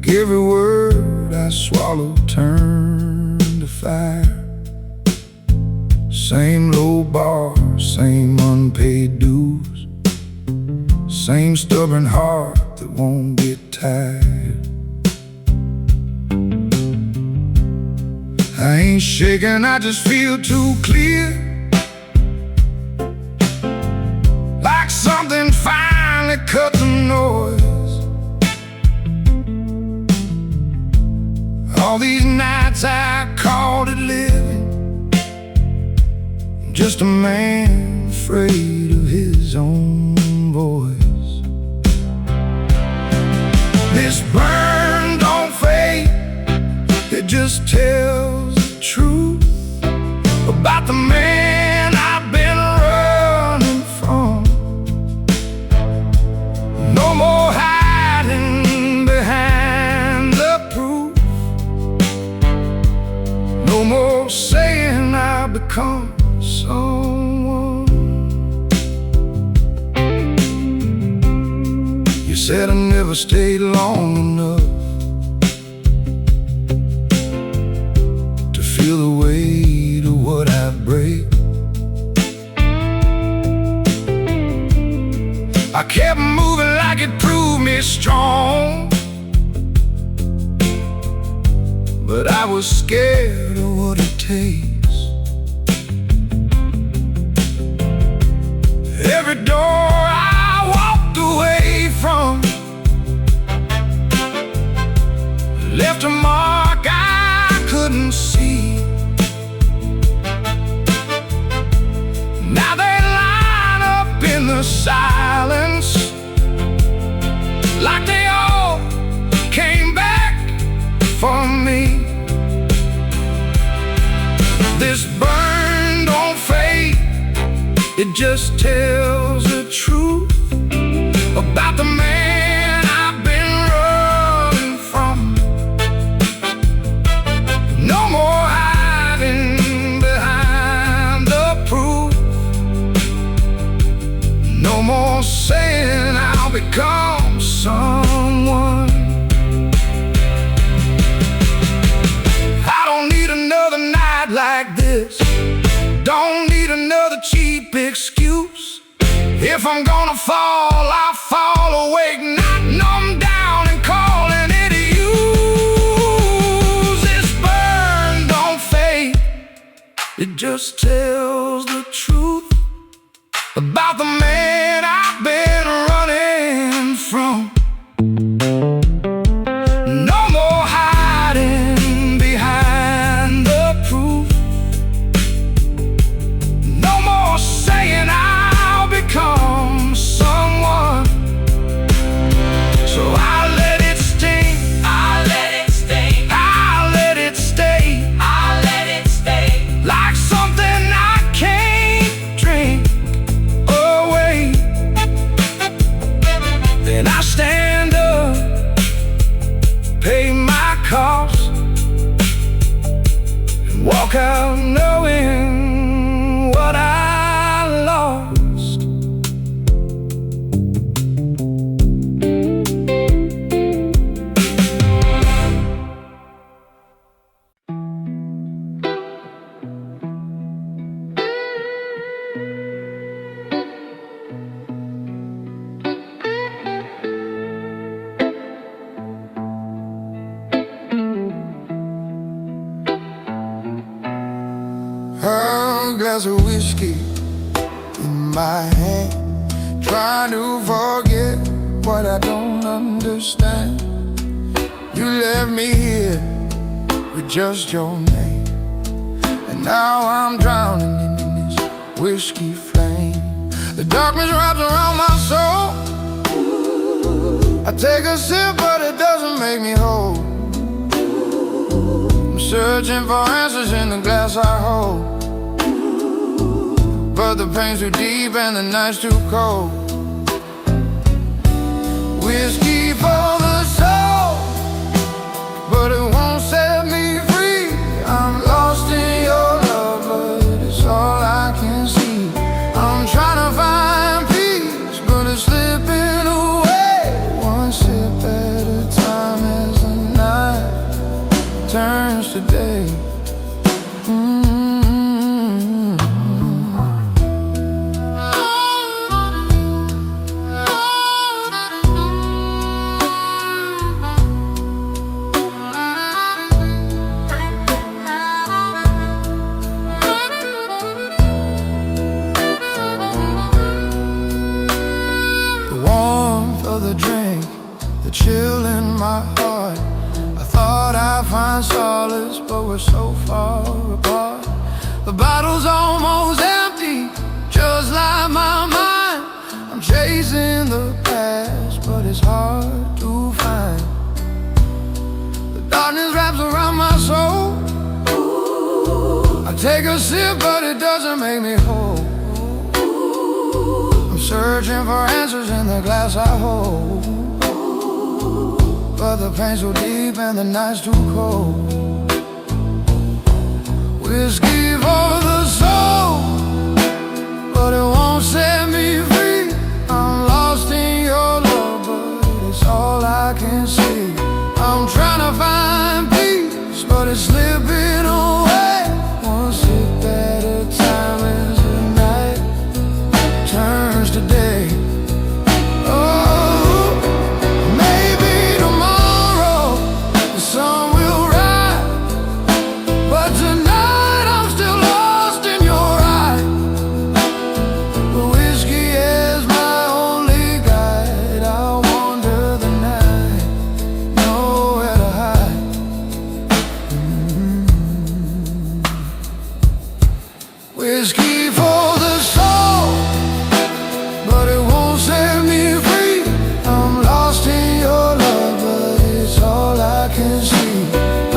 every word I swallow turned to fire. Same low bar, same unpaid dues, same stubborn heart that won't get tired. I ain't shaking, I just feel too clear, like something finally cut the noise. All these nights I called it living, just a man afraid of his own voice. This burn don't fade, it just tells the truth about the man I've been running from. No more hiding behind the proof, no more saying I've become someone. You said I never stayed long enough to feel the weight of what I break. I kept moving like it proved me strong, but I was scared of what it takes. Every door I walked away from left a mark I couldn't see. Now they line up in the silence, like they all came back for me. This burn don't fade, it just tells the truth about the man I've been running from. No more hiding behind the proof, no more saying I'll become someone. I don't need another night like this, don't need another cheap excuse. If I'm gonna fall, I'll fall awake, not numb down and calling it a use. This burn don't fade, it just tells the truth about the man I've been running from. No more hiding behind the proof, no more saying I'll become someone. So I let it sting, I let it sting, I let it stay, I let it stay, like something I can't drink away. Then I stand up, pay my cost, and walk out knowing what I lost. A glass of whiskey in my hand, trying to forget what I don't understand. You left me here with just your name, and now I'm drowning in this whiskey flame. The darkness wraps around my soul, I take a sip but it doesn't make me whole. I'm searching for answers in the glass I hold, but the pain's too deep and the night's too cold. Whiskey for the soul, but it won't set me free. I'm lost in your love, but it's all I can see. I'm trying to find peace, but it's slipping away, one sip at a time as the of the drink, the chill in my heart. I thought I'd find solace, but we're so far apart. The bottle's almost empty, just like my mind. I'm chasing the past, but it's hard to find. The darkness wraps around my soul. I take a sip, but it doesn't make me whole. I'm searching for answers in the glass I hold, but the pain's so deep and the night's too cold. Whiskey for the soul, but it won't set me free. I'm lost in your love, but it's all I can see. I'm trying to find peace, but it's slipping away. One sip at a time as the night turns to day. Oh, maybe tomorrow the sun will rise, but tonight I'm still lost in your eyes. But whiskey is my only guide. I'll wander the night, nowhere to hide. Whiskey for the soul, but it won't set me free. I'm lost in your love, but it's all I can see.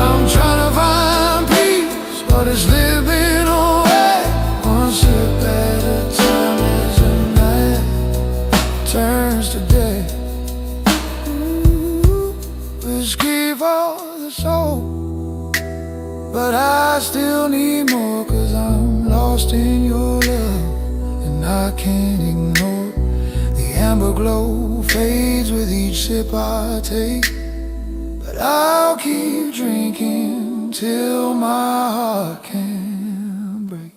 I'm trying to find peace, but it's slipping away. One sip at a time as the night turns to day. Ooh, whiskey for the soul, but I still need more, 'cause I'm lost in your love, and I can't ignore. The amber glow fades with each sip I take, but I'll keep drinking till my heart can break.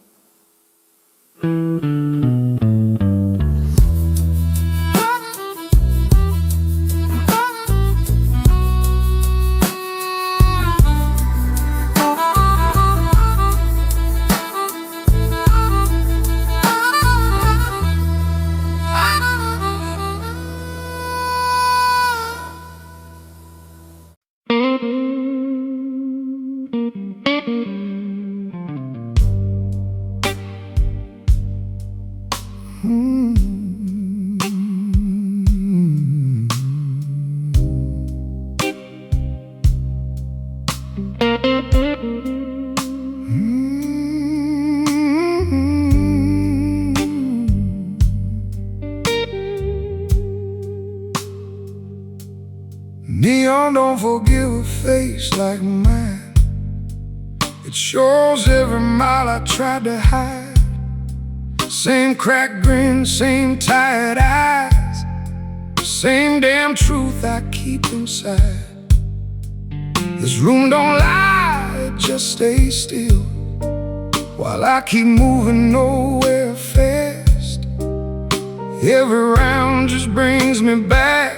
Neon don't forgive a face like mine. It shows every mile I tried to hide. Same cracked grin, same tired eyes, same damn truth I keep inside. This room don't lie, it just stays still, while I keep moving nowhere fast. Every round just brings me back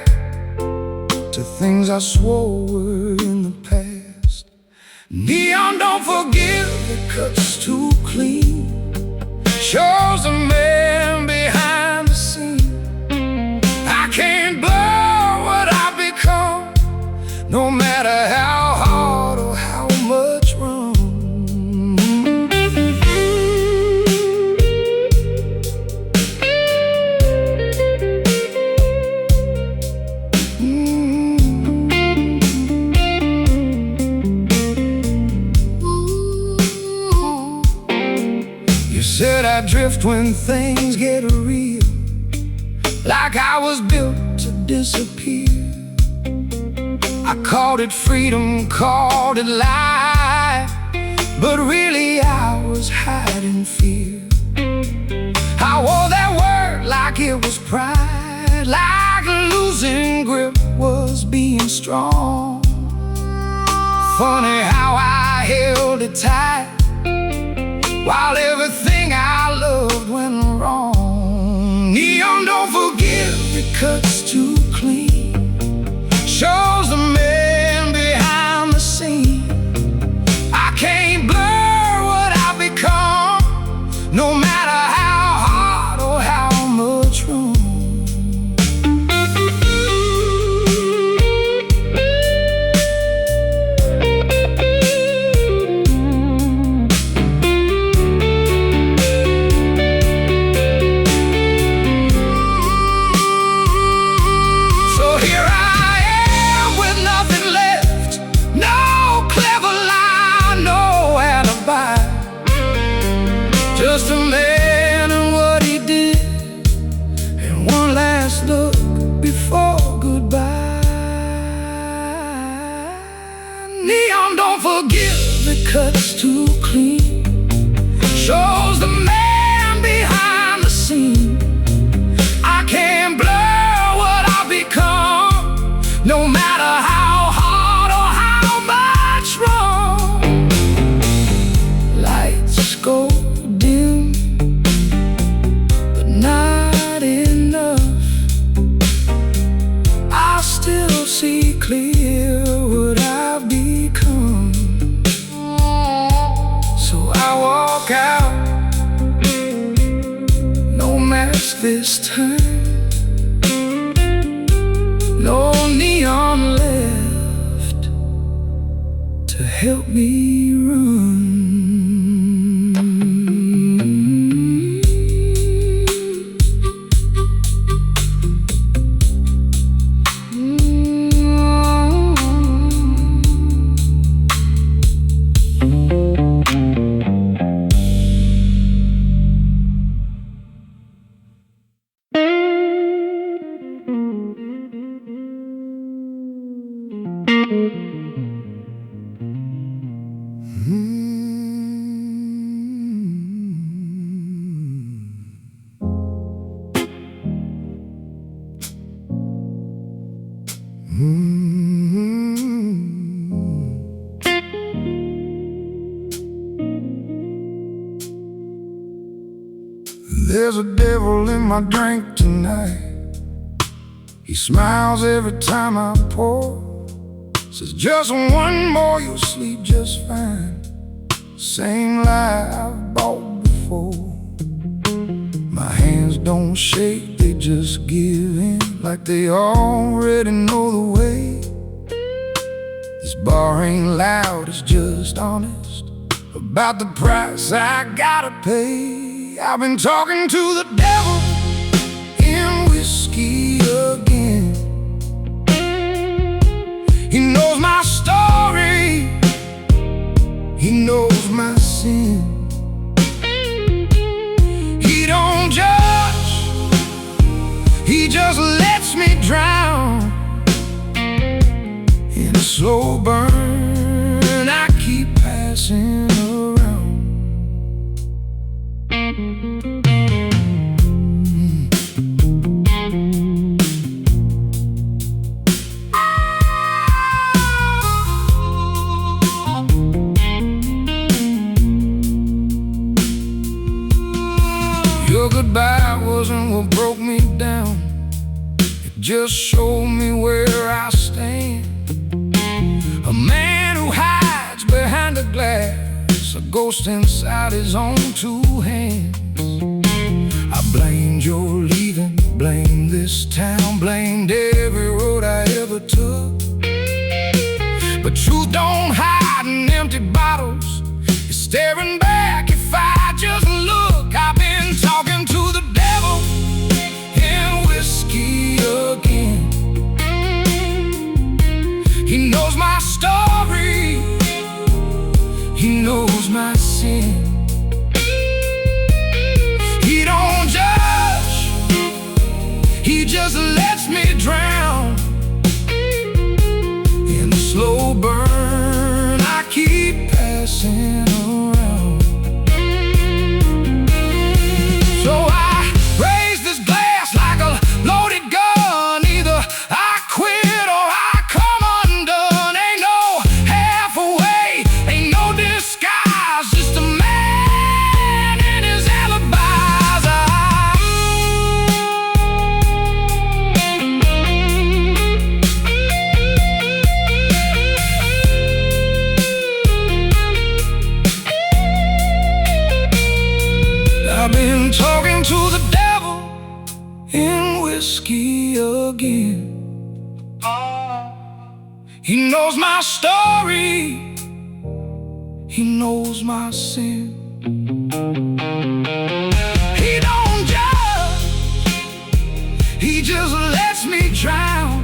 to things I swore were in the past. Neon don't forgive, it cuts too clean, shows the man behind the scene. I can't blur what I've become, no matter how hard or how much wrong. Said I drift when things get real, like I was built to disappear. I called it freedom, called it life, but really I was hiding fear. I wore that word like it was pride, like losing grip was being strong. Funny how I held it tight, while everything I loved went wrong. Neon don't forgive, it cuts too clean, shows the man behind the scene. I can't blur what I've become, no matter how hard or how much wrong. last look before goodbye. Neon, don't forgive, it cuts too clean. Shows the man behind the scene. I can't blur what I've become, no matter how hard or how much wrong. Lights go dim, but not enough. I still see clear what I've become. So I walk out, no match this time. No neon left to help me run. There's a devil in my drink tonight. He smiles every time I pour. Says just one more, you'll sleep just fine. Same lie I've bought before. My hands don't shake, they just give in, like they already know the way. This bar ain't loud, it's just honest about the price I gotta pay. I've been talking to the devil in whiskey again. He knows my story, he knows my sin. He don't judge, he just lets me drown in a slow burn I keep passing around. Your goodbye wasn't what broke me down, it just showed me where I stand. A man who hides behind a glass, a ghost inside his own two hands. I blamed your leaving, blamed this town, blamed every road I ever took. But truth don't hide in empty bottles, it's staring back if I just look. I've been talking to the devil in whiskey again. He knows my story, he knows my sin. He don't judge, he just lets me drown in the slow burn I keep passing around. So I raise this glass like a loaded gun. Either I quit or I come undone. Ain't no halfway, ain't no disguise, just a man and his alibis. I've been talking to the devil in whiskey again. He knows my story, he knows my sin. He don't judge, he just lets me drown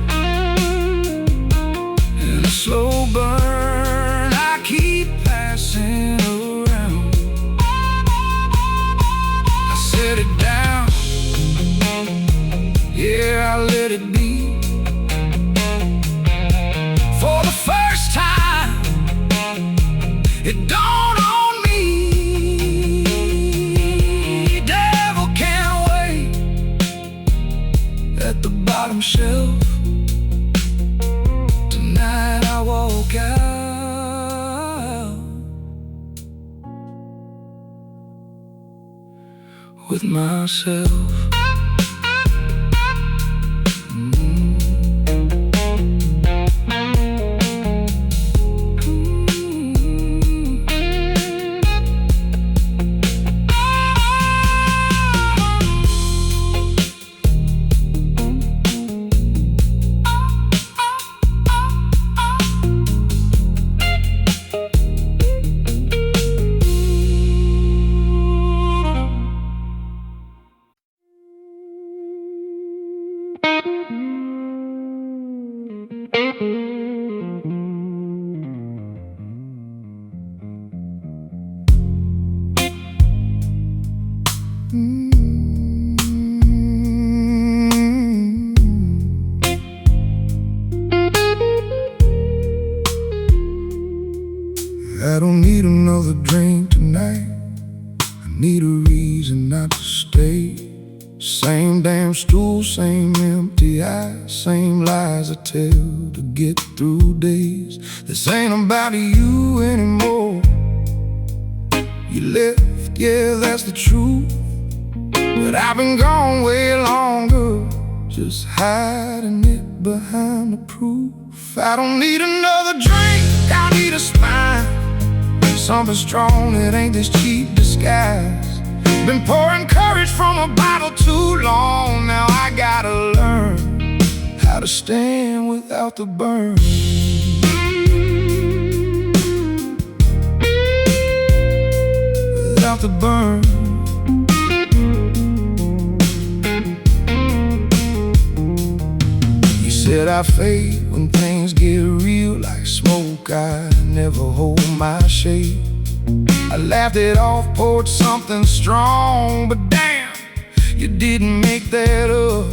in a slow burn I keep passing around. I set it down, yeah, I let it be. For the first time, it dawned on me, devil can't wait at the bottom shelf. Tonight I walk out with myself. I don't need another drink tonight. I need a reason not to stay. Same damn stool, same empty eyes, same lies I tell to get through days. This ain't about you anymore. You left, yeah, that's the truth. But I've been gone way longer, just hiding it behind the proof. I don't need another drink, I need a spine. Something strong that ain't this cheap disguise. Been pouring courage from a bottle too long. Now I gotta learn how to stand without the burn. Without the burn. You said I fade when things get real like smoke. I never hold my shade. I laughed it off, poured something strong, but damn, you didn't make that up.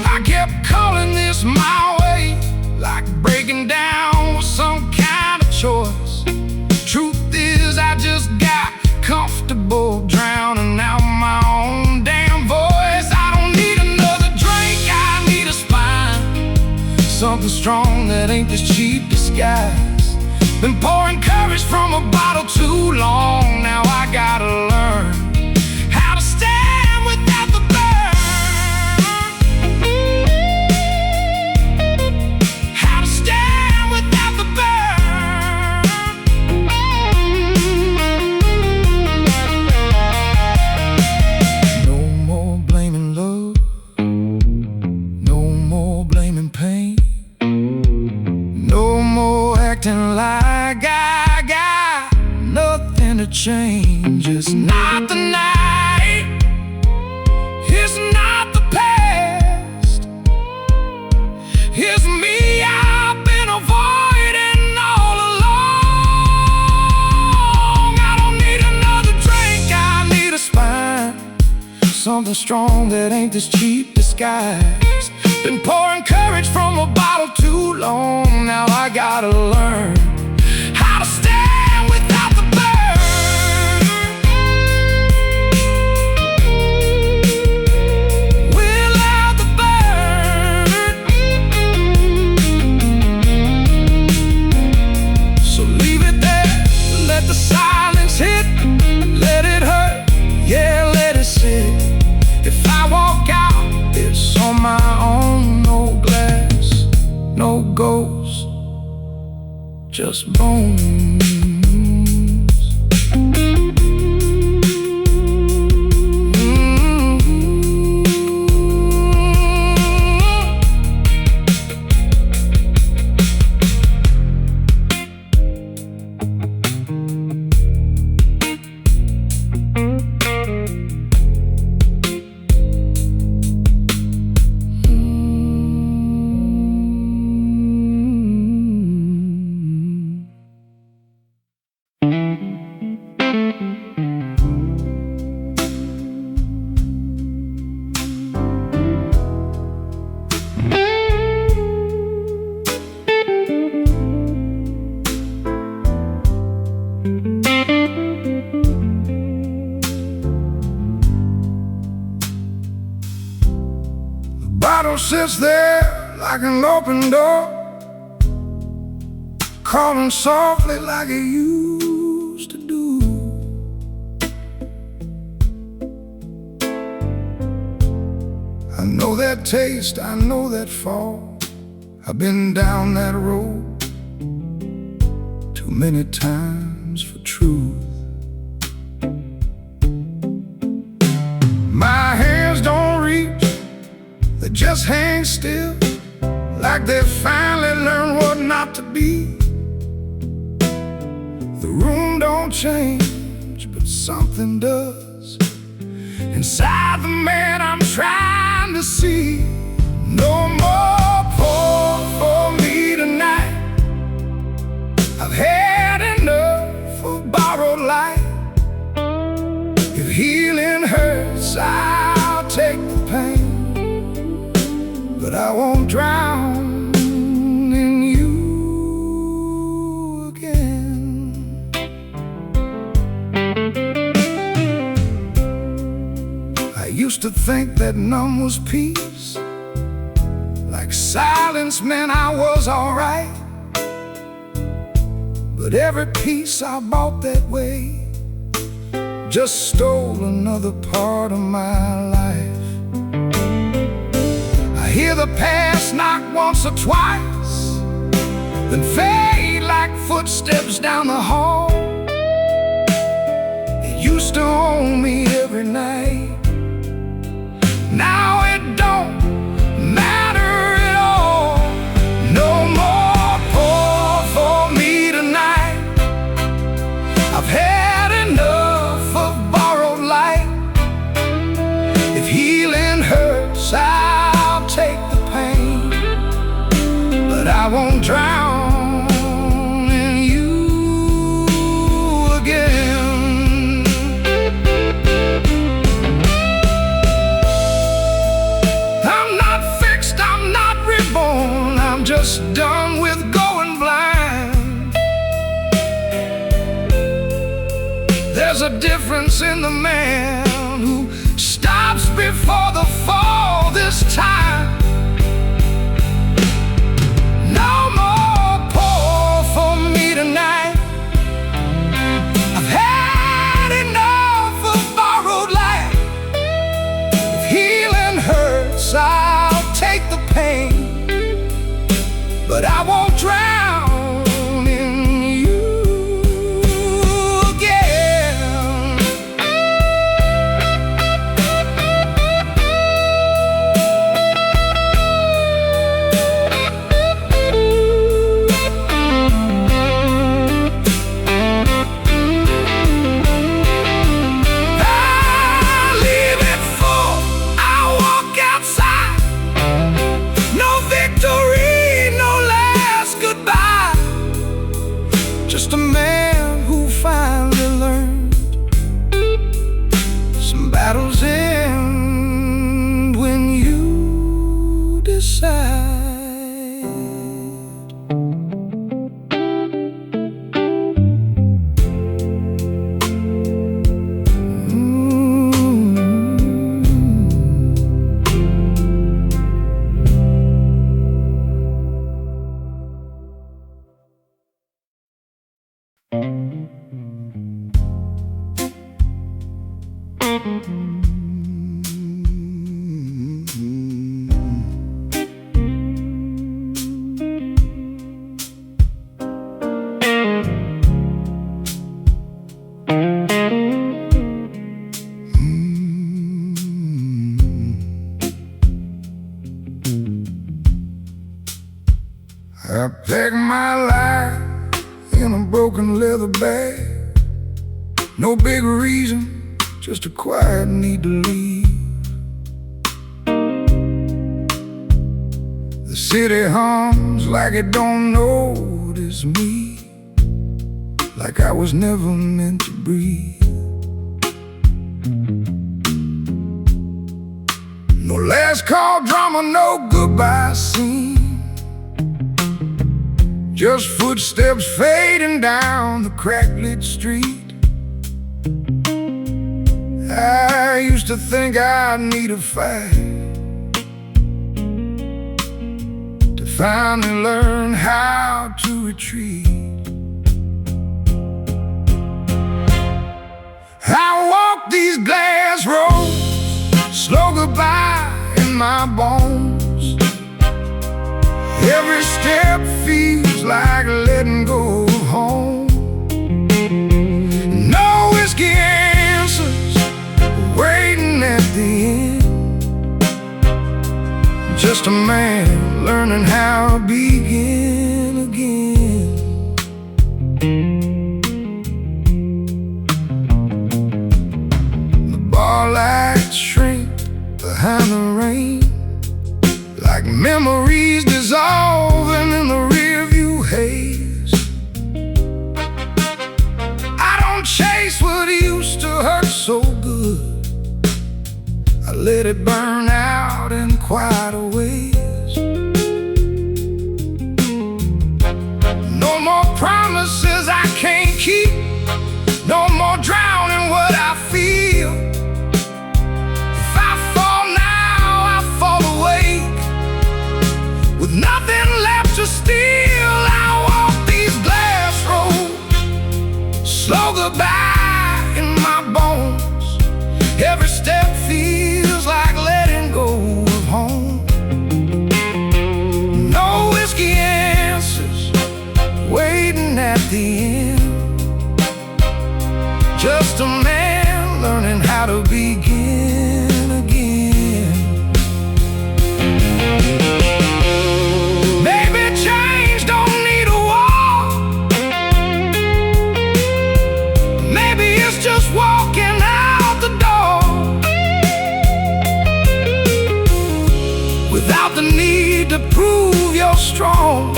I kept calling this my way, like breaking down was some kind of choice. Truth is, I just got comfortable drowning out my own damn voice. I don't need another drink, I need a spine. Something strong that ain't this cheap disguise. Been pouring courage from a bottle too long. Now I gotta learn how to stand without the burn. How to stand without the burn. No more blaming love, no more blaming pain, no more acting like I got nothing to change. It's not the night, it's not the past, it's me I've been avoiding all along. I don't need another drink, I need a spine. Something strong that ain't this cheap disguise. Been pouring courage from a bottle too long. Now I gotta learn how to stand without the burn. Without the burn. So leave it there, let the silence hit, let it hurt, yeah, let it sit. If I walk out, it's on my own. No glass, no ghost, just bones. sits there like an open door, calling softly like it used to do. I know that taste, I know that fall. I've been down that road too many times for truth. My hands don't reach, they just hang still, like they finally learned what not to be. The room don't change, but something does inside the man I'm trying to see. No more pour for me tonight. I've had enough of borrowed light. If healing hurts, I'll take the pain, but I won't drown in you again. I used to think that numb was peace, like silence meant I was alright. But every piece I bought that way just stole another part of my life. I hear the past knock once or twice, then fade like footsteps down the hall. It used to own me every night. Now it don't matter at all. No more pour for me tonight. I've had enough of borrowed light. If healing hurts, I'll take the pain, but I won't drown in you again. I'm not fixed, I'm not reborn, I'm just done with going blind. There's a difference in the man who stops before the fall this time. No more pour for me tonight. I've had enough of borrowed light. If healing hurts, I'll take the pain, but I won't drown in you again. I leave it full, I walk outside. No victory, no last goodbye. Just a man who finally learned some battles end when you decide. I packed my life in a broken leather bag. No big reason, just a quiet need to leave. The city hums like it don't notice me, like I was never meant to breathe. No last call drama, no goodbye scene, just footsteps fading down the cracklit street. I used to think I'd need a fight, finally learned how to retreat. I walk these glass roads, slow goodbye in my bones. Every step feels like letting go of home. No whiskey answers waiting at the end. Just a man learning how to begin again. The bar lights shrink behind the rain, like memories dissolving in the rearview haze. I don't chase what used to hurt so good. I let it burn out in quieter ways. No more promises I can't keep. No more drowning what I feel. If I fall now, I fall awake, with nothing left to steal. I walk these glass roads, slow goodbye in my bones. Every step feels like letting go of home. No whiskey answers waiting at the end. Just a man learning how to begin again. Maybe change don't need a wall. Maybe it's just walking out the door without the need to prove you're strong.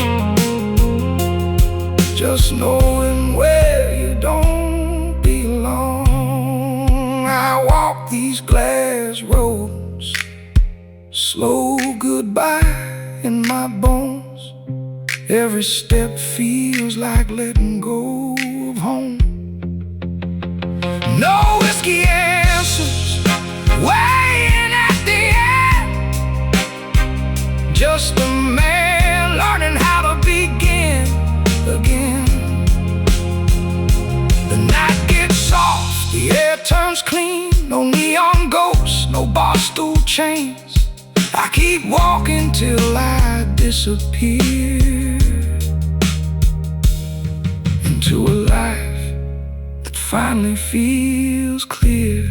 Just knowing where you don't belong. I walk these glass roads, slow goodbye in my bones. Every step feels like letting go of home. No whiskey answers weighing at the end. Just a man learning how to begin again. The night gets soft, the air turns clean. No neon ghosts, no bar stool chains. I keep walking till I disappear into a life that finally feels clear.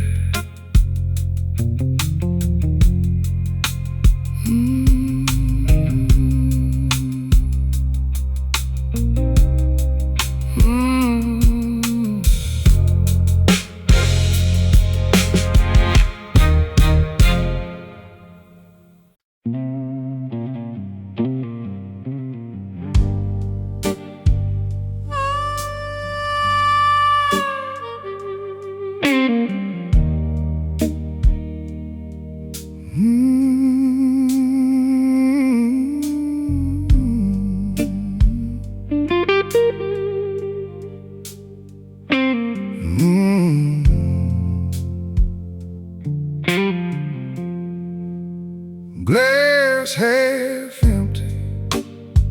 Glass half empty,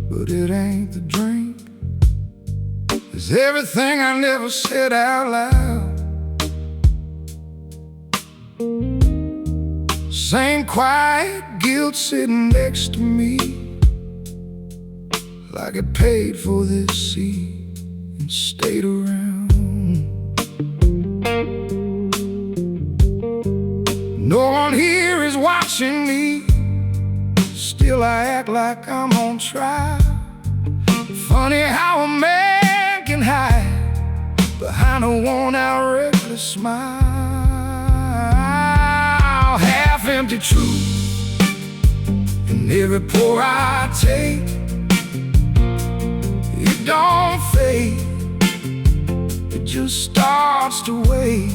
but it ain't the drink. It's everything I never said out loud. Same quiet guilt sitting next to me, like it paid for this seat and stayed around. No one here is watching me, still I act like I'm on trial. Funny how a man can hide behind a worn-out reckless smile. Half-empty truth in every pour I take. It don't fade, it just starts to wait.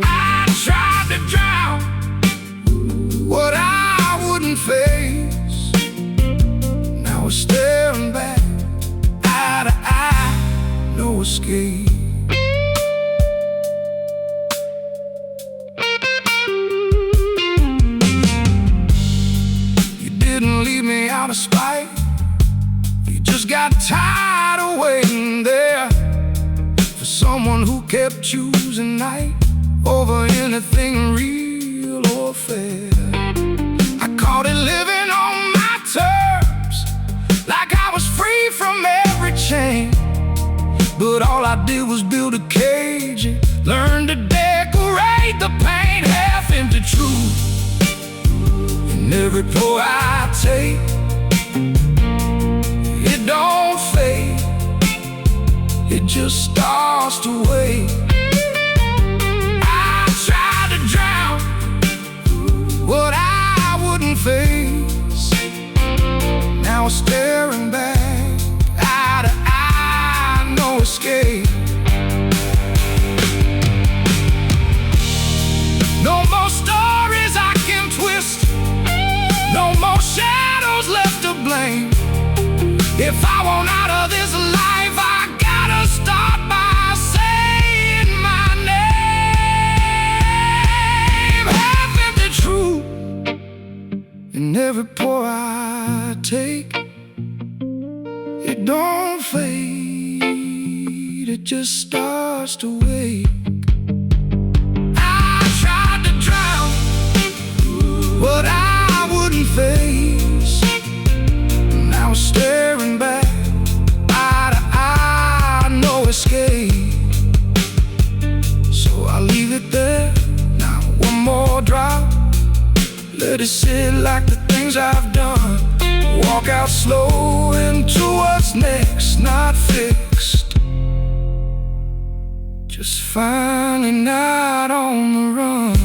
I tried to drown what I wouldn't face. Now we're staring back, eye to eye, no escape. You didn't leave me out of spite. You just got tired of waiting there for someone who kept choosing night over anything real or fair. I called it living on my terms, like I was free from every chain. But all I did was build a cage and learn to decorate the paint. Half empty truth in every pour I take. It don't fade, it just starts to wait. I tried to drown what I wouldn't face. Now I'm staring back, eye to eye, no escape. No more stories I can twist, no more shadows left to blame. If I want out of this life, I gotta start by saying my name. Half-empty truth in every pour I take. It don't fade, it just starts to wake. I tried to drown what I wouldn't face. Now staring back, eye to eye, no escape. So I leave it there, now one more drop. Let it sit like the things I've done. Walk out slow into what's next, not fixed, just finally not on the run.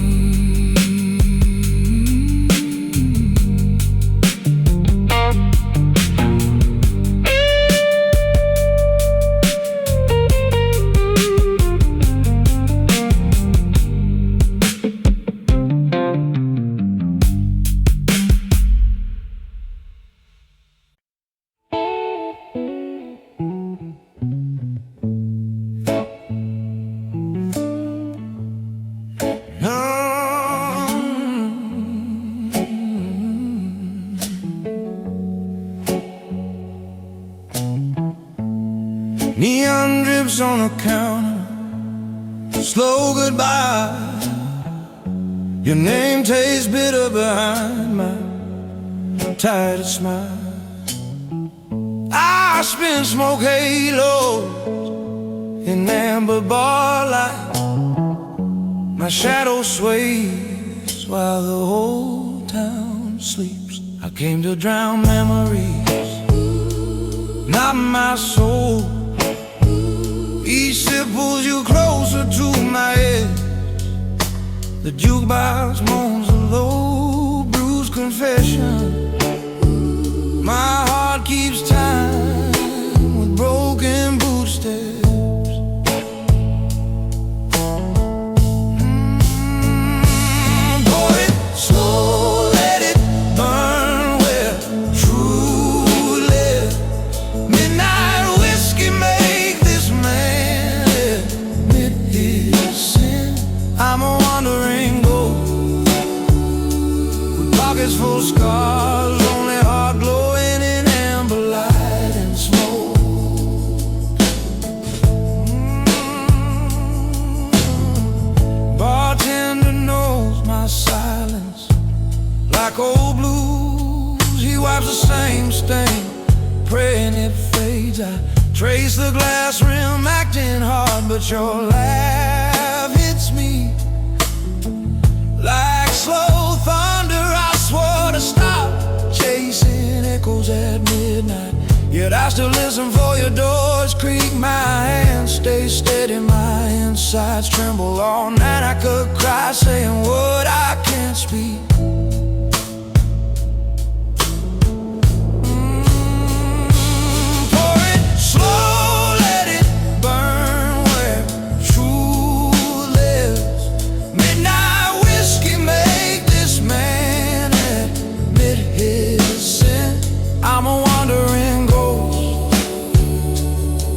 Neon drips on the counter, slow goodbye. Your name tastes bitter behind my tired smile. I spin smoke halos in amber bar light. My shadow sways while the whole town sleeps. I came to drown memories, not my soul. Each sip pulls you closer to my edge. The jukebox moans a low, bruised confession. My heart keeps time with broken boot steps. Pour it slow, let it burn where truth lives. Midnight whiskey make this man admit his sin. I'm a wandering ghost with pockets full of scars, only heart glowing in amber light and smoke. Bartender knows my silence like old blues. He wipes the same stain, praying it fades. I trace the glass rim, acting hard, but your laugh hits me like slow thunder. I swore to stop chasing echoes at midnight, yet I still listen for your doors creak. My hands stay steady, my insides tremble all night. I could cry saying what I can't speak. Pour it slow, let it burn where truth lives. Midnight whiskey make this man admit his sin. I'm a wandering ghost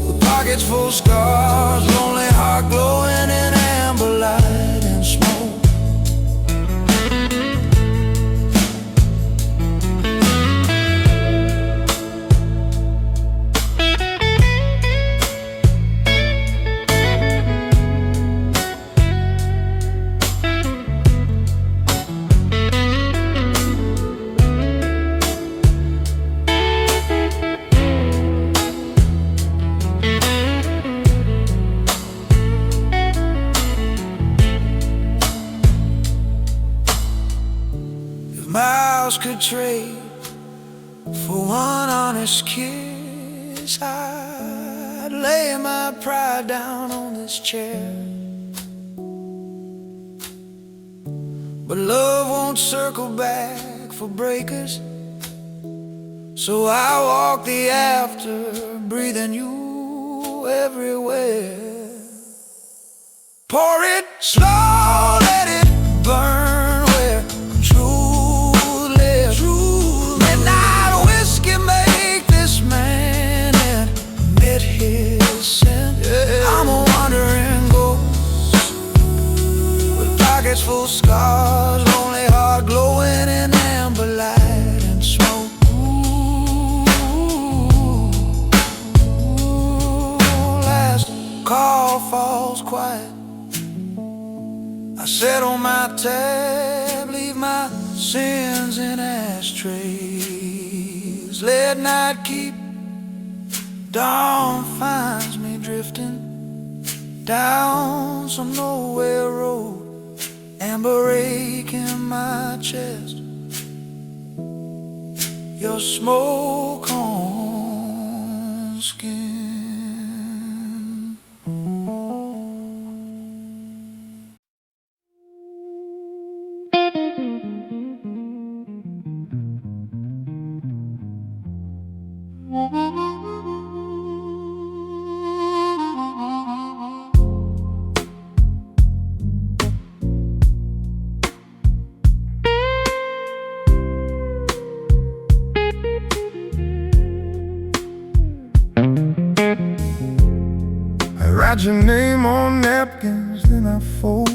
with pockets full of scars, lonely heart glowing in amber light and smoke. could trade for one honest kiss, I'd lay my pride down on this chair. But love won't circle back for breakers, so I walk the after, breathing you everywhere. Pour it slow, let it burn where truth lives. Midnight whiskey make this man admit his sin. I'm a wandering ghost with pockets full of scars, lonely heart glowing in amber light and smoke. Last call falls quiet, I settle my tab, leave my sins in ashtrays. Let night keep, dawn finds me drifting down some nowhere road, amber ache in my chest, your smoke on skin. Write your name on napkins, then I fold.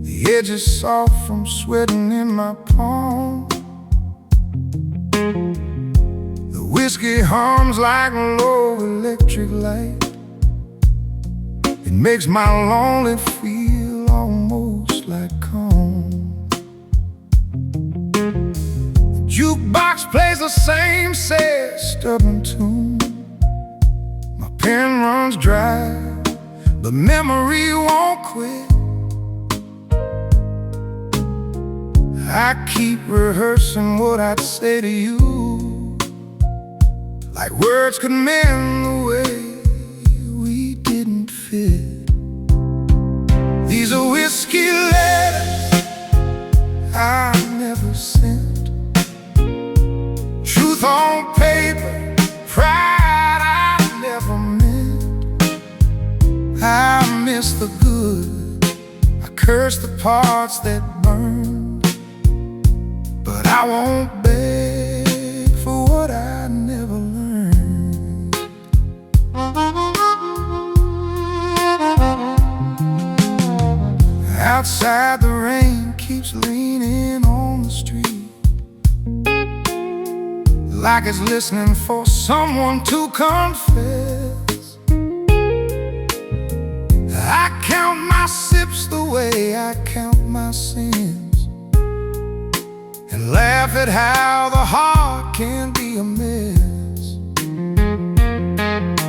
The edges soft from sweating in my palm. The whiskey hums like a low electric light. It makes my lonely feel almost like calm. The jukebox plays the same sad stubborn tune. Pen runs dry, but memory won't quit. I keep rehearsing what I'd say to you, like words could mend the way we didn't fit. These are whiskey letters I never sent, truth on paper, pride never meant. I miss the good, I curse the parts that burn, but I won't beg for what I never learned. Outside the rain keeps leaning on the street, like it's listening for someone to confess. I count my sips the way I count my sins, and laugh at how the heart can be a mess.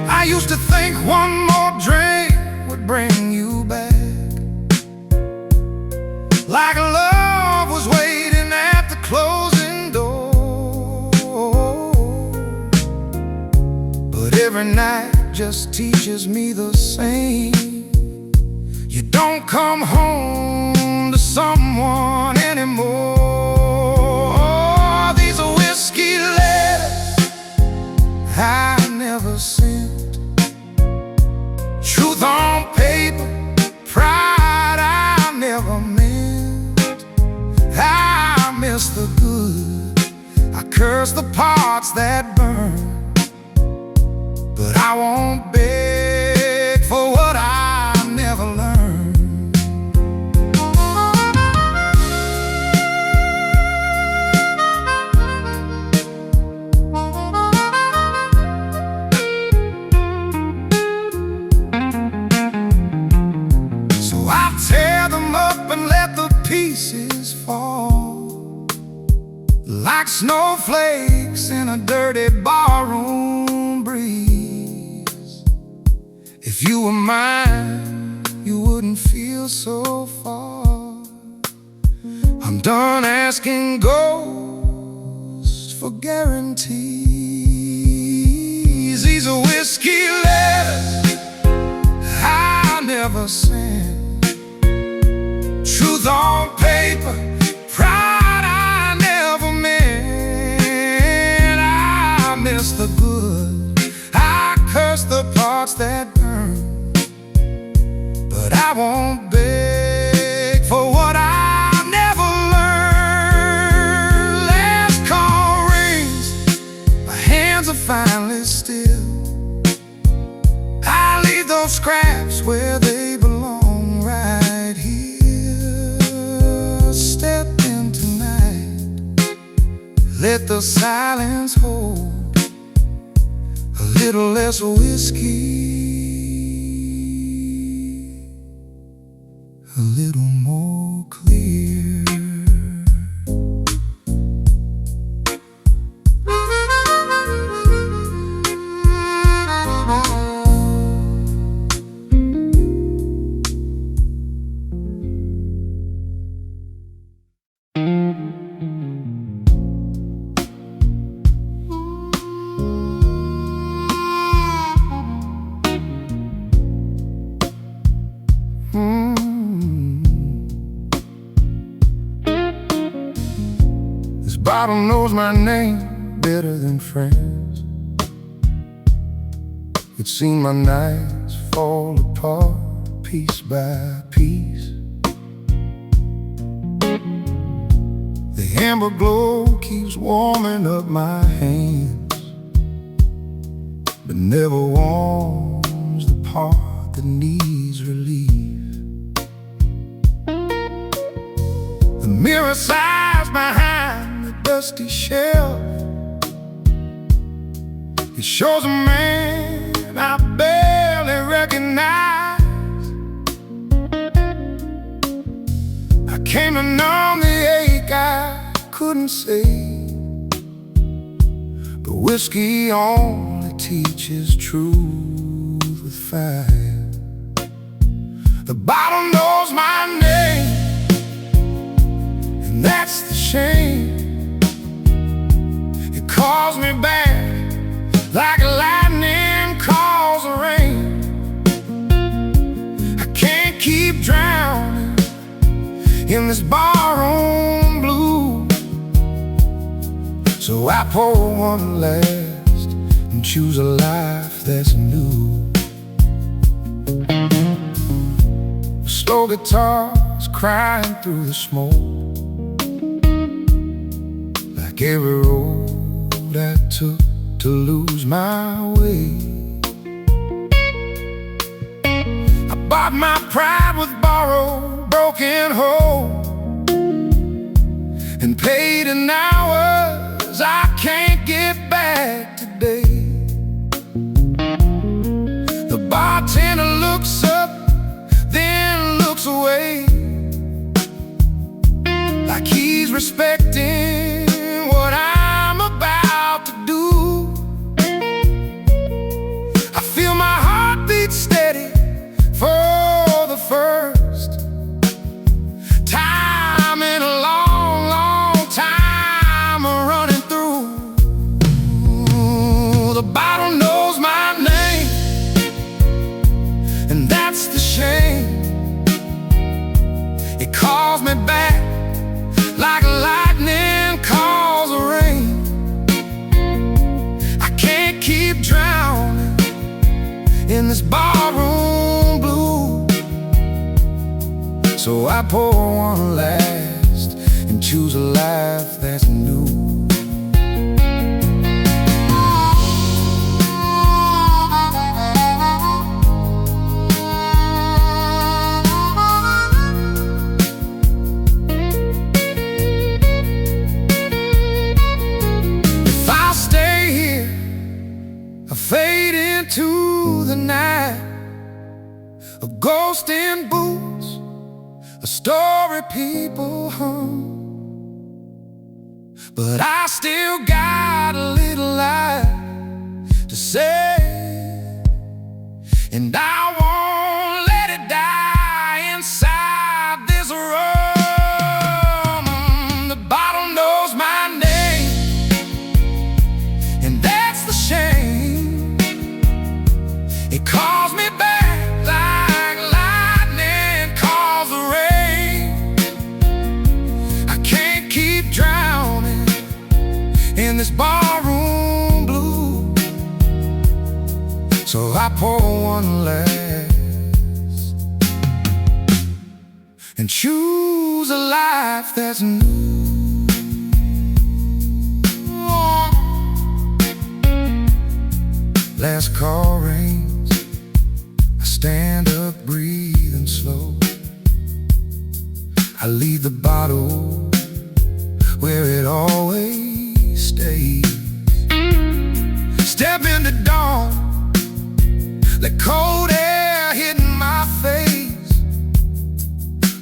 I used to think one more drink would bring you back, like love was waiting at the closing door. But every night just teaches me the same. You don't come home to someone anymore. These are whiskey letters I never sent, truth on paper, pride I never meant. I miss the good, I curse the parts that burn, but I won't beg for what I never learned. Pieces fall like snowflakes in a dirty barroom breeze. If you were mine, you wouldn't feel so far. I I'm done asking ghosts for guarantees. These are whiskey letters I never sent, truth on paper, pride I never meant. I miss the good, I curse the parts that burn, but I won't beg for what I never learned. Last call rings, my hands are finally still. I leave those scraps where they belong, right here. Step in tonight, let the silence hold a little less whiskey, a little more clear. This bottle knows my name better than friends. It's seen my nights fall apart piece by piece. The amber glow keeps warming up my hands, but never warms the part that needs relief. The mirror sighs behind the dusty shelf. It shows a man I barely recognize. I came to numb the ache I couldn't say, but whiskey only teaches truth with fire. The bottle knows my name, and that's the shame. It calls me back like lightning calls the rain. I can't keep drowning in this barroom blue, so I pour one last and choose a life that's new. Slow guitars crying through the smoke, like every road I took to lose my way. I bought my pride with borrowed broken hope, and paid in hours I can't get back today. The bartender looks up, then looks away, like he's respecting what I'm about to do. I feel my heart beat steady for the first time in a long, long time, running through. The bottle knows my name, and that's the shame. It calls me back like lightning calls the rain. I can't keep drowning in this barroom blue, so I pour one last and choose a life that's new. If I stay here, I fade into the night, a ghost in boots, a story people hum, but I still got a little life to say, and I won't let it die inside this room. So I pour one last and choose a life that's new. Last call rings, I stand up breathing slow. I leave the bottle where it always stays. Step into dawn, the cold air hitting my face.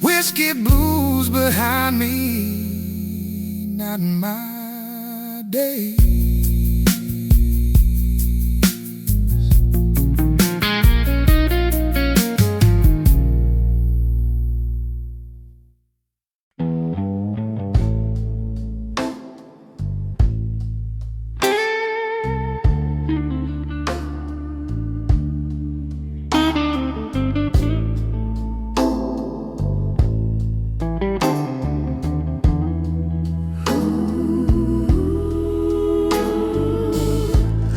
Whiskey blues behind me, not in my day.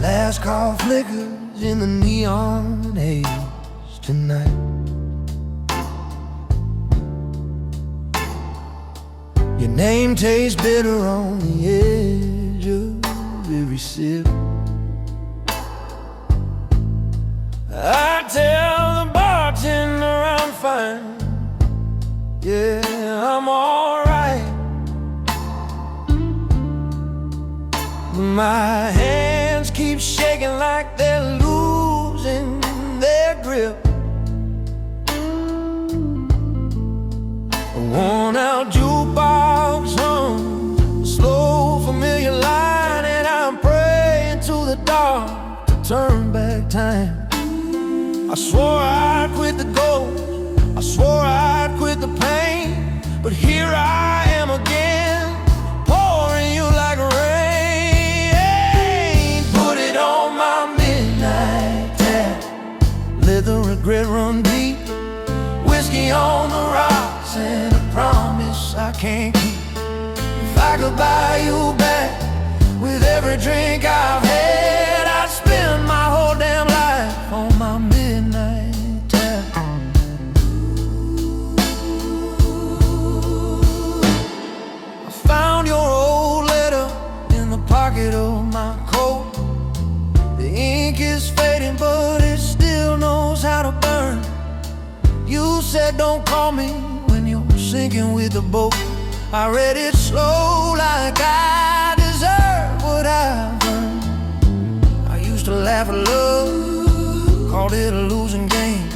Last call flickers in the neon haze tonight. Your name tastes bitter on the edge of every sip. I tell the bartender I'm fine, yeah, I'm alright. My hands keep shaking like they're losing their grip. A worn-out jukebox hums a slow, familiar line, and I'm praying to the dark to turn back time. I swore I'd quit the ghost, I swore I'd quit the pain, but here I am again, pouring you like rain. Put it on my midnight tap, let the regret run deep. Whiskey on the rocks and a promise I can't keep. If I could buy you back with every drink I've had, I'd spend my whole damn life on my midnight tap. I found your old letter in the pocket of my coat. The ink is fading, but it still knows how to burn. You said don't call me when you're sinking with the boat. I read it slow like I deserve what I've earned. I used to laugh at love, called it a losing game.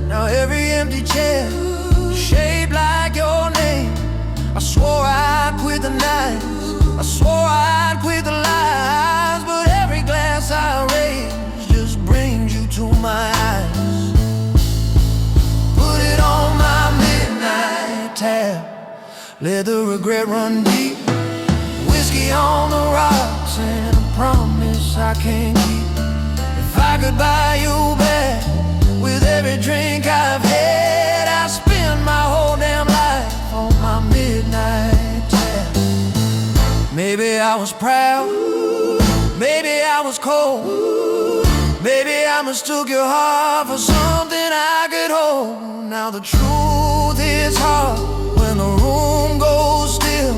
Now every empty chair shaped like your name. I swore I'd quit the nights, I swore I'd quit the lies, but every glass I raise just brings you to my eyes. Put it on my midnight tab, let the regret run deep. Whiskey on the rocks and a promise I can't keep. If I could buy you back with every drink I've had, I'd spend my whole damn life on my midnight tab. Maybe I was proud, maybe I was cold, maybe I mistook your heart for something I could hold. Now the truth is hard when the room goes still.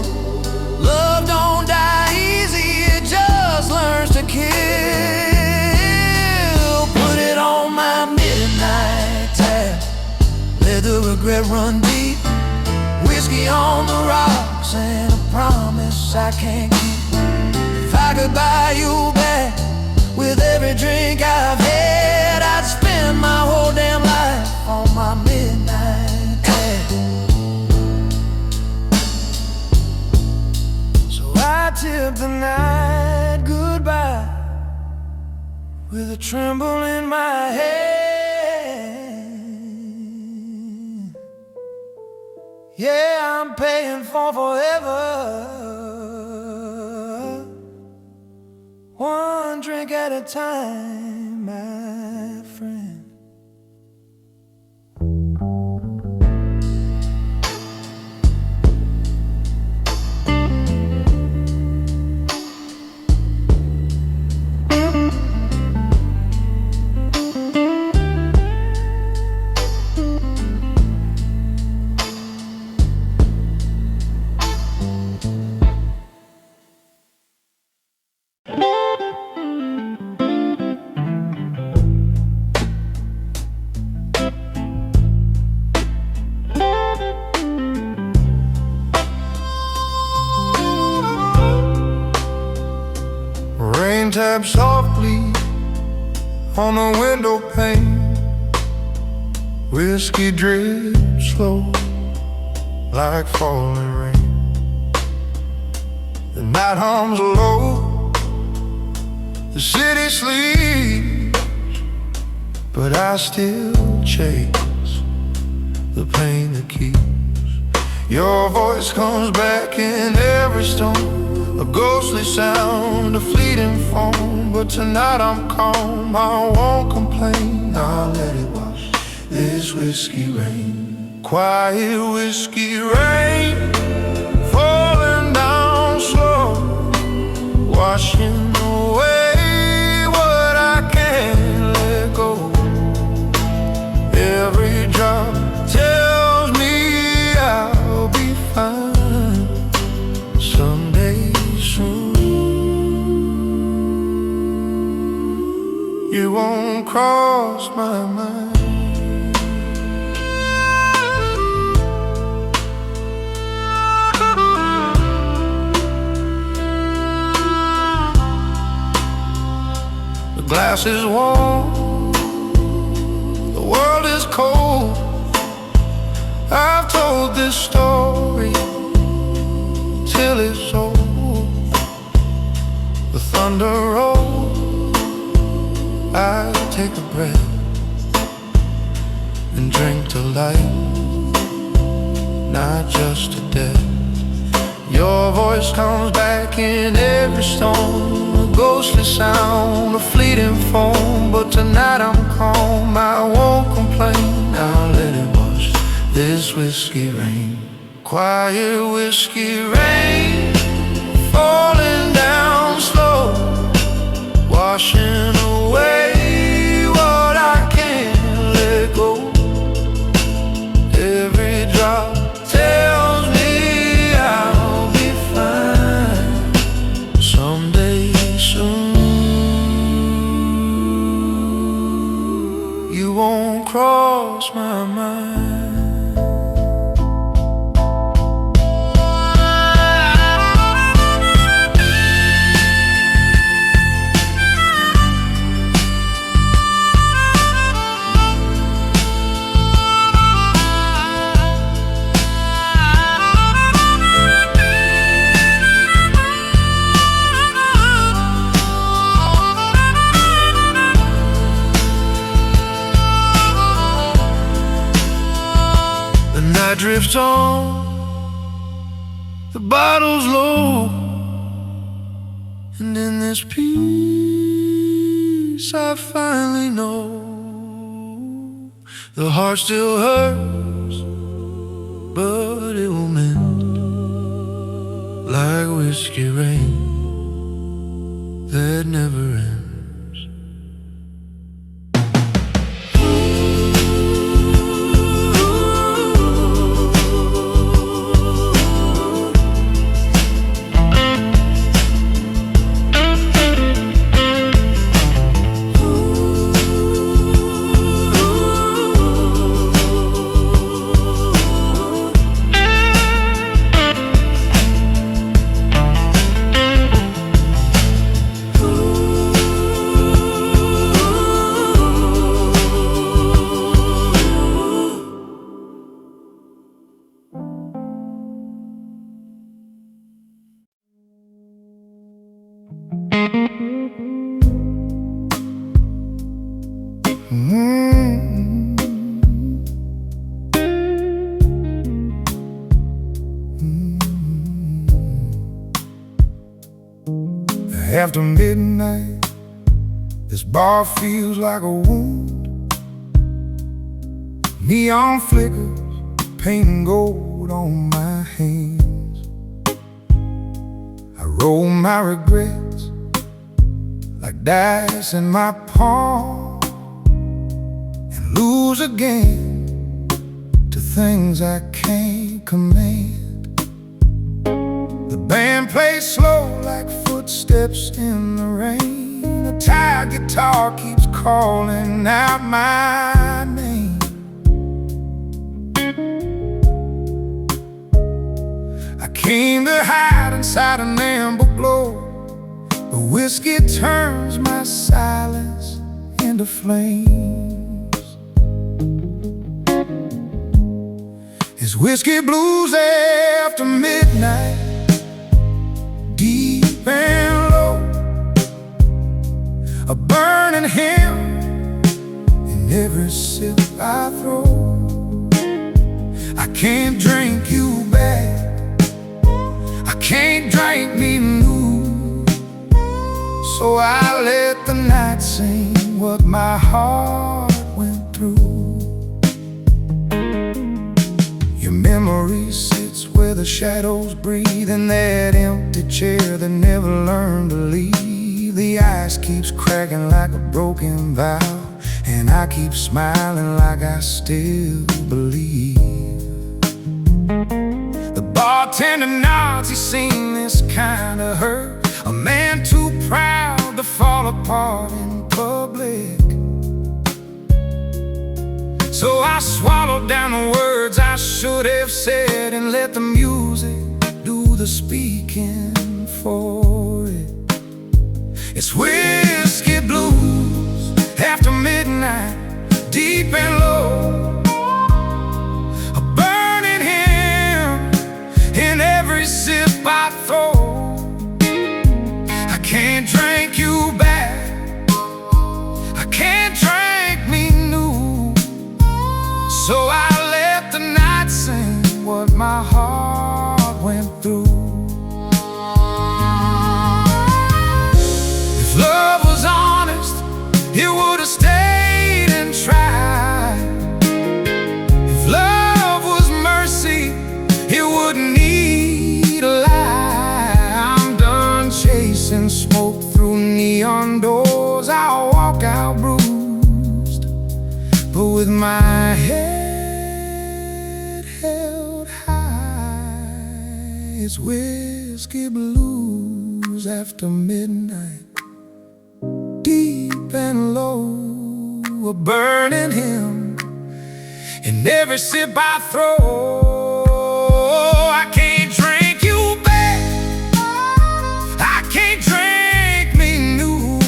Love don't die easy, it just learns to kill. Put it on my midnight tab, let the regret run deep. Whiskey on the rocks and a promise I can't keep. If I could buy you back with every drink I've had, I'd spend my whole damn life on my midnight tab. So I tip the night goodbye with a tremble in my hand. Yeah, I'm paying for forever, one drink at a time, my friend. rain taps softly on the window pane. Whiskey drips slow like falling rain. The night hums low, the city sleeps, but I still chase the pain that keeps. Your voice comes back in every stone, a ghostly sound, a fleeting foam. But tonight I'm calm, I won't complain. I'll let it wash this whiskey rain. Quiet whiskey rain, falling down slow, washing away what I can't let go. Every drop tells me I'll be fine someday soon. You won't cross my mind. The glass is warm, the world is cold. I've told this story till it's old. The thunder rolls, I take a breath and drink to life, not just to death. Your voice comes back in every stone, a ghostly sound, a fleeting foam. But tonight I'm calm, I won't complain. I'll let it wash this whiskey rain. Quiet whiskey rain, falling down slow, washing away what I can't let go. Every drop tells me I'll be fine someday soon. You won't cross my mind. Drifts on, the bottle's low, and in this peace I finally know the heart still hurts, but it will mend like whiskey rain that never ends. After midnight, this bar feels like a wound. Neon flickers, painting gold on my hands. I roll my regrets like dice in my palm, and lose again to things I can't command. The band plays slow like footsteps in the rain. A tired guitar keeps calling out my name. I came to hide inside an amber glow, but whiskey turns my silence into flames. It's whiskey blues after midnight, deep and low, a burning hymn in every sip I throw. I can't drink you back, I can't drink me new, so I let the night sing what my heart went through. Your memory sits where the shadows breathe, in that empty chair that never learned to leave. The ice keeps cracking like a broken vow, and I keep smiling like I still believe. The bartender nods, he's seen this kind of hurt, a man too proud to fall apart in public. So I swallowed down the words I should have said and let the music do the speaking for it. It's whiskey blues after midnight, deep and low, a burning hymn in every sip I throw. I can't drink you back, I can't drink me new, so I let the night sing what my heart went through. If love was honest, it would have stayed and tried. If love was mercy, it wouldn't need a lie. I'm done chasing smoke through neon doors. I'll walk out bruised, but with my head held high. It's whiskey blues after midnight, deep and low, a burning hymn in every sip I throw. I can't drink you back, I can't drink me new,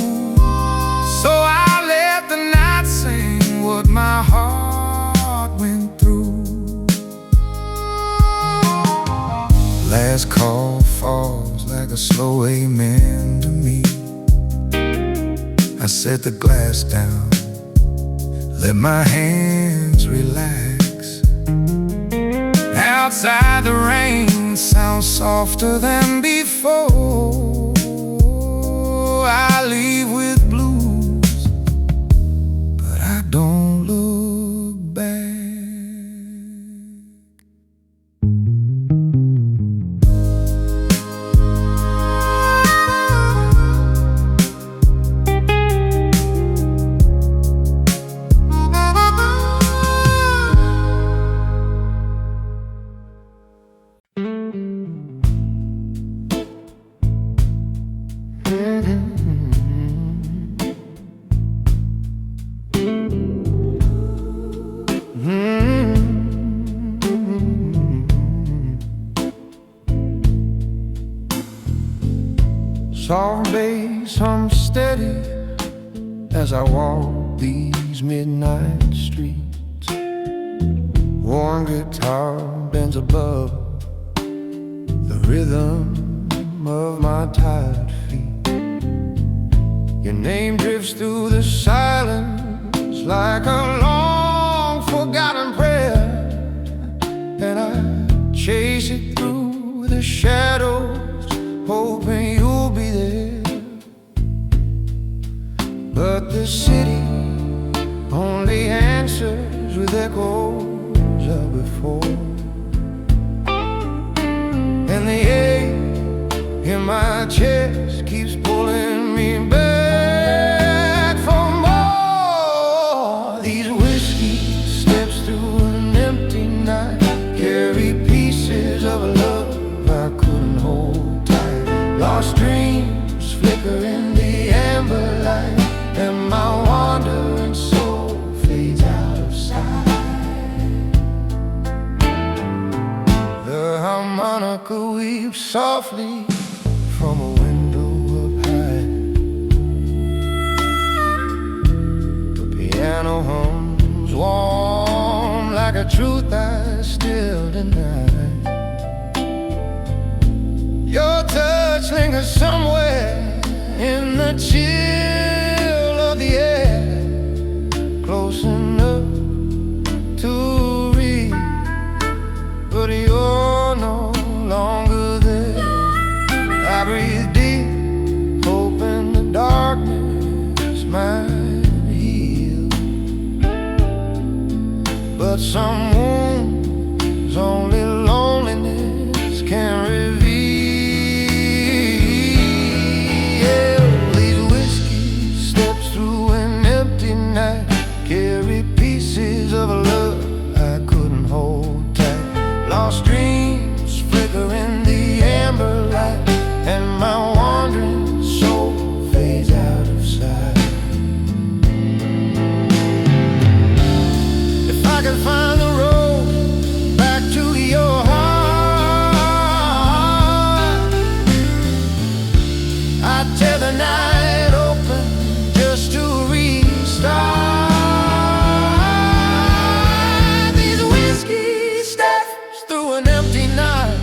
so I let the night sing what my heart went through. Last call falls like a slow amen to me. I set the glass down, let my hands relax. Outside the rain sounds softer than before. I leave with blues, but I don't look back. Soft bass hums steady as I walk these midnight streets. Warm guitar bends above the rhythm of my tired feet. Your name drifts through the silence like a long forgotten prayer, and I chase it through the shadows, hoping you'll be there. But the city only answers with echoes of before, and the ache in my chest keeps pulling me back for more. These whiskey steps through an empty night carry pieces of a love I couldn't hold tight. Lost dreams flicker in the amber light, and my wandering soul fades out of sight. The harmonica weeps softly from a window up high. memories linger somewhere in the chill of the air, close enough to reach, but you're no longer there. I breathe deep, hoping the darkness might heal, but some wounds only loneliness can reveal. These whiskey steps through an empty night carry pieces of a love I couldn't hold tight. Lost dreams flicker in the amber light, and my wandering soul fades out of sight. If I could find the road back to your heart, I'd tear the night open just to restart. These whiskey steps through an empty night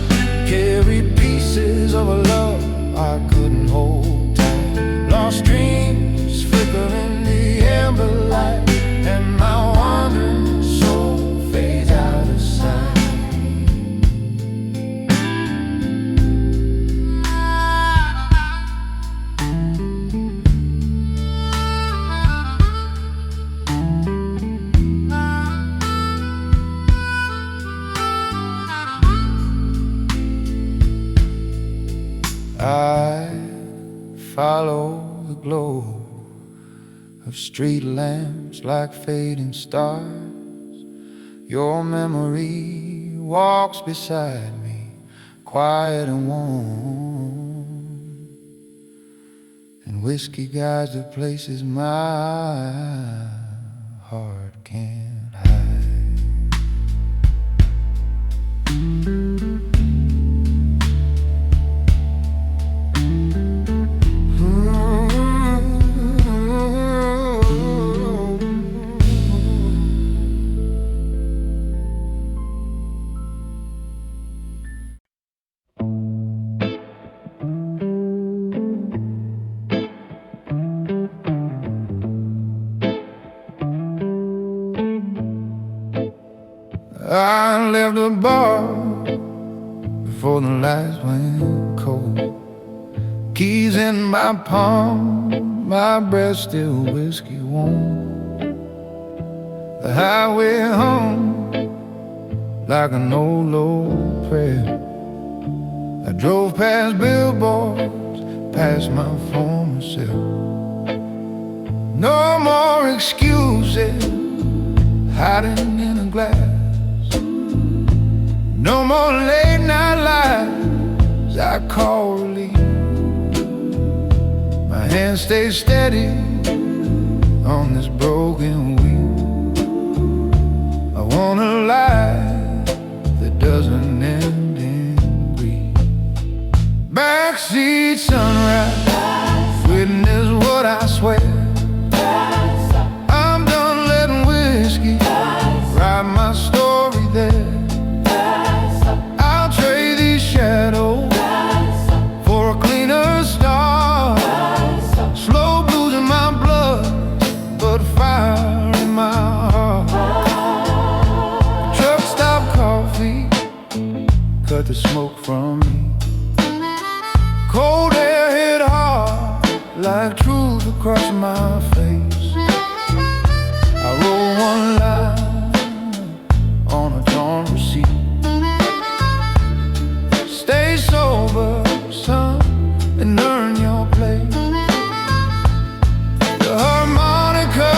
carry pieces of a love I couldn't hold tight. Lost dreams flicker in the amber light, and my wandering soul fades out of sight. I follow the glow of street lamps like fading stars. Your memory walks beside me, quiet and warm, and whiskey guides the places my heart can't hide. I left the bar before the lights went cold. Keys in my palm, my breath still whiskey warm. The highway home like an old old prayer. I drove past billboards, past my former self. No more excuses hiding in a glass. No more late night lies I call relief. My hand stays steady on this broken wheel. I want a life that doesn't end in grief. Backseat sunrise, witness what I swear. I'm done letting whiskey write my story there. Shadow for a cleaner start. Slow blues in my blood, but fire in my heart. Truck stop coffee cut the smoke from me. Cold air hit hard like truth across my face. I roll one line on a torn receipt. Stay sober, son, and earn your place. The harmonica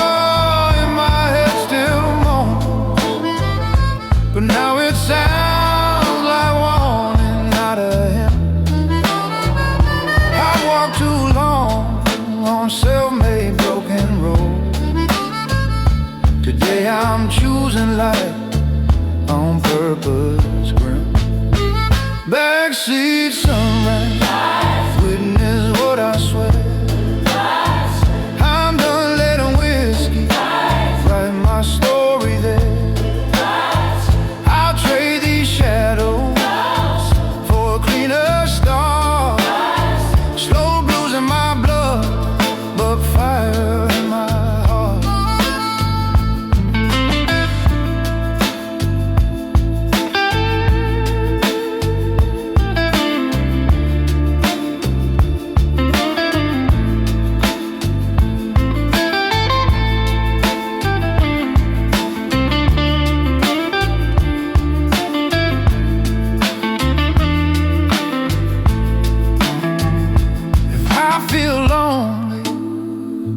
in my head still moans, but now it sounds like warning out of heaven. I walked too long on self-made broken road. Today I'm choosing life on purpose grim. Backseat sunrise, witness what I swear. I'm done letting whiskey write my story there. I'll trade these shadows for a cleaner start.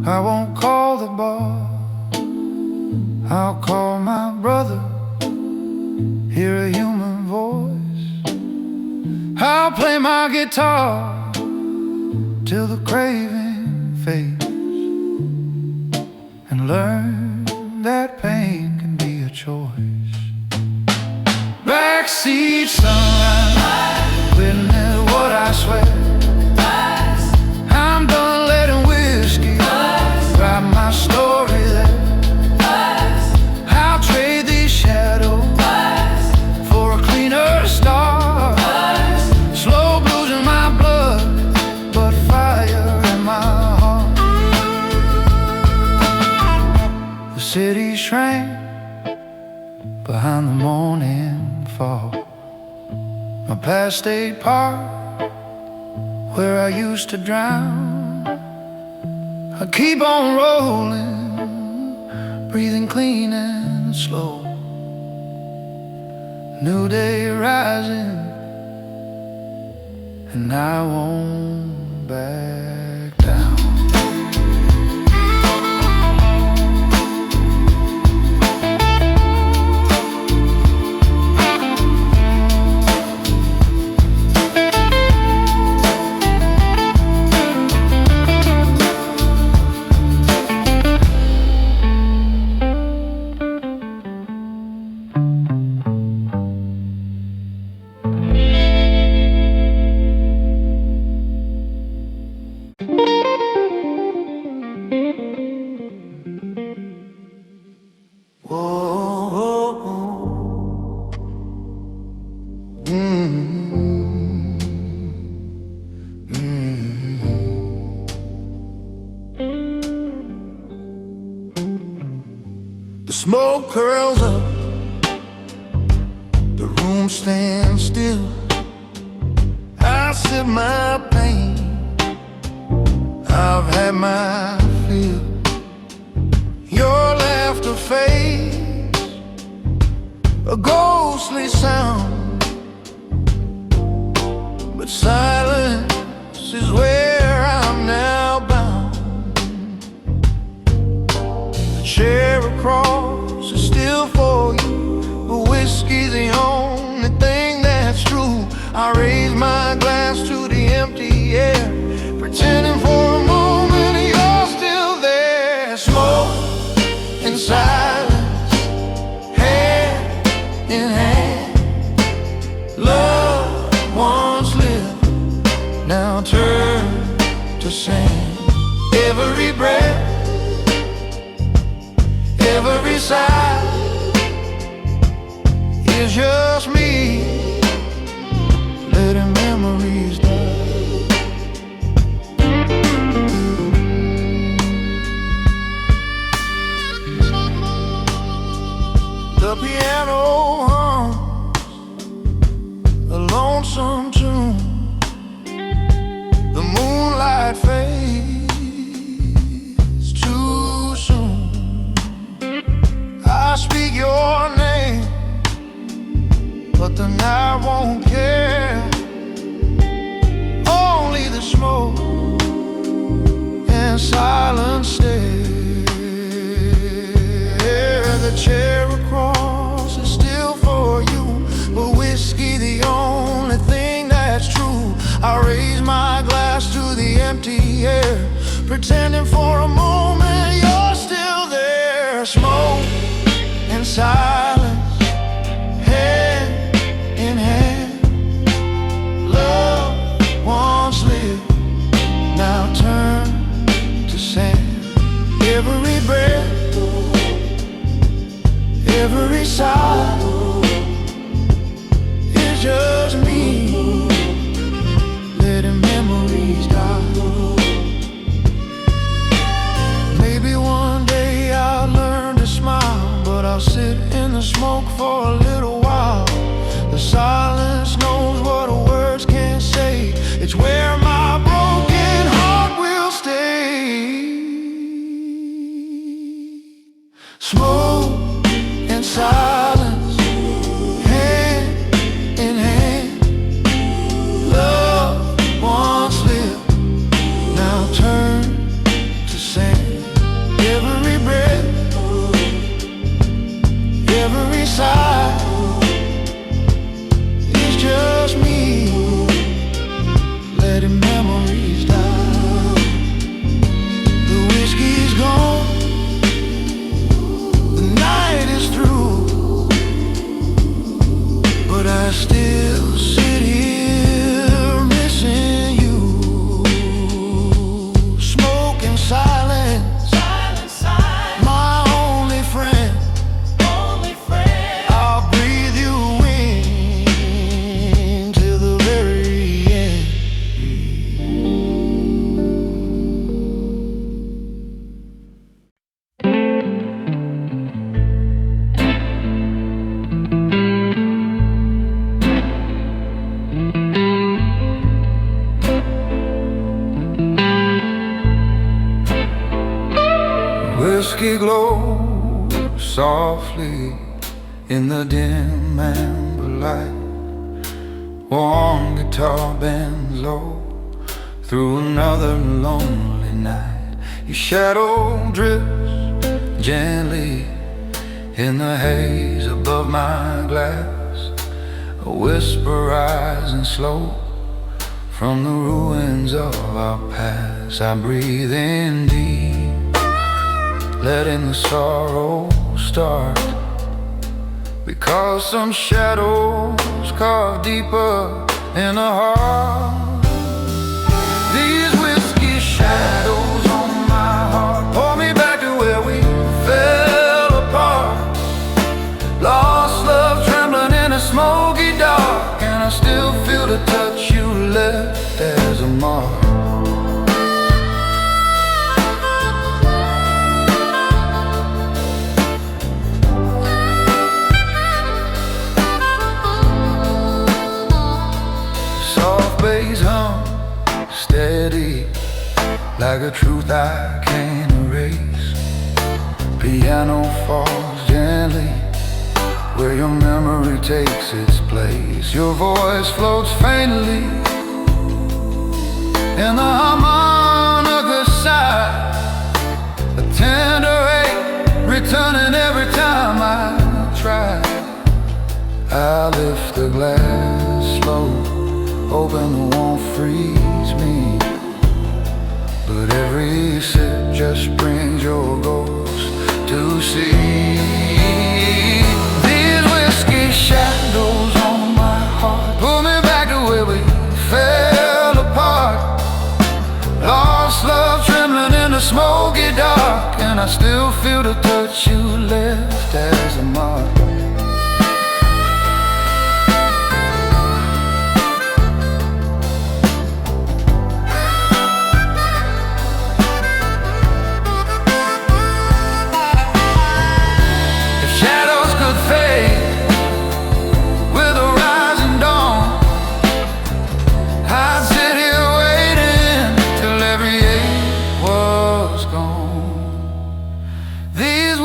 I won't call the bar, I'll call my brother, hear a human voice. I'll play my guitar till the craving fades, and learn that pain can be a choice. Backseat sunlight, witness what I swear. I'm done letting whiskey write my story there. I'll trade these shadows for a cleaner start. Slow blues in my blood, but fire in my heart. The city shrank behind the morning fog. My past state park, where I used to drown. I keep on rolling, breathing clean and slow. New day rising, and I won't back down. The smoke curls up, the room stands still. I sip my pain, I've had my fill. Your laughter fades, a ghostly sound, but silence is where I'm now bound. The chair across is still for you, but whiskey's the only thing that's true. I raise my glass to the empty air, pretending for a moment you're still there. Smoke and silence, hand in hand. Love once lived, now turned to sand. Every breath, every sigh is just me, letting memories die. The piano hums a lonesome tune. The moonlight fades too soon. I speak your name, but the night won't care. Only the smoke and silence stare. The chair across is still for you, but whiskey the only thing that's true. I raise my glass to the empty air, pretending for a moment you're still there. Smoke and silence, hand in hand. Love once lived, now turned to sand. Every breath, every sigh is just me, letting memories die. Maybe one day I'll learn to smile, but I'll sit in the smoke for a little while. The silence knows what words can't say. It's where my broken heart will stay. Smoke and silence, hand in hand. Love once lived, now turned to sand. whiskey glows softly in the dim amber light. Warm guitar bends low through another lonely night. Your shadow drifts gently in the haze above my glass. A whisper rising slow from the ruins of our past. I breathe in deep, letting the sorrow start, because some shadows carve deeper in the heart. These whiskey shadows on my heart pull me back to where we fell apart. Lost love trembling in the smoky dark, and I still feel the touch you left as a mark. Soft bass hum steady like a truth I can't erase. Piano falls gently where your memory takes its place. Your voice floats faintly in the harmonica side. A tender ache returning every time I try. I lift the glass slow, hoping it won't freeze me, but every sip just brings your ghost to see. These whiskey shadows on my heart pull me back to where we fell apart. Lost love trembling in the smoky dark, and I still feel the touch you left as a mark.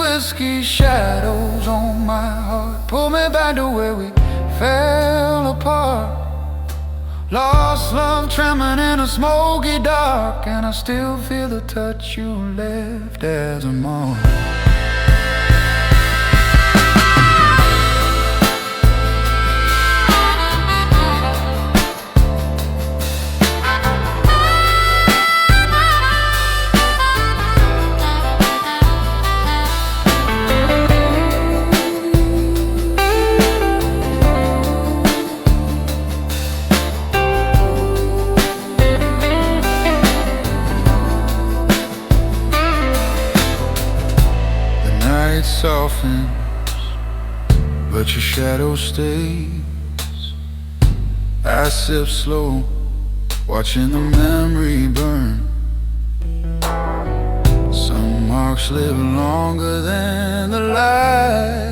Whiskey shadows on my heart pull me back to where we fell apart. Lost love trembling in a smoky dark, and I still feel the touch you left as a mark. Softens, but your shadow stays. I sip slow, watching the memory burn. Some marks live longer than the light.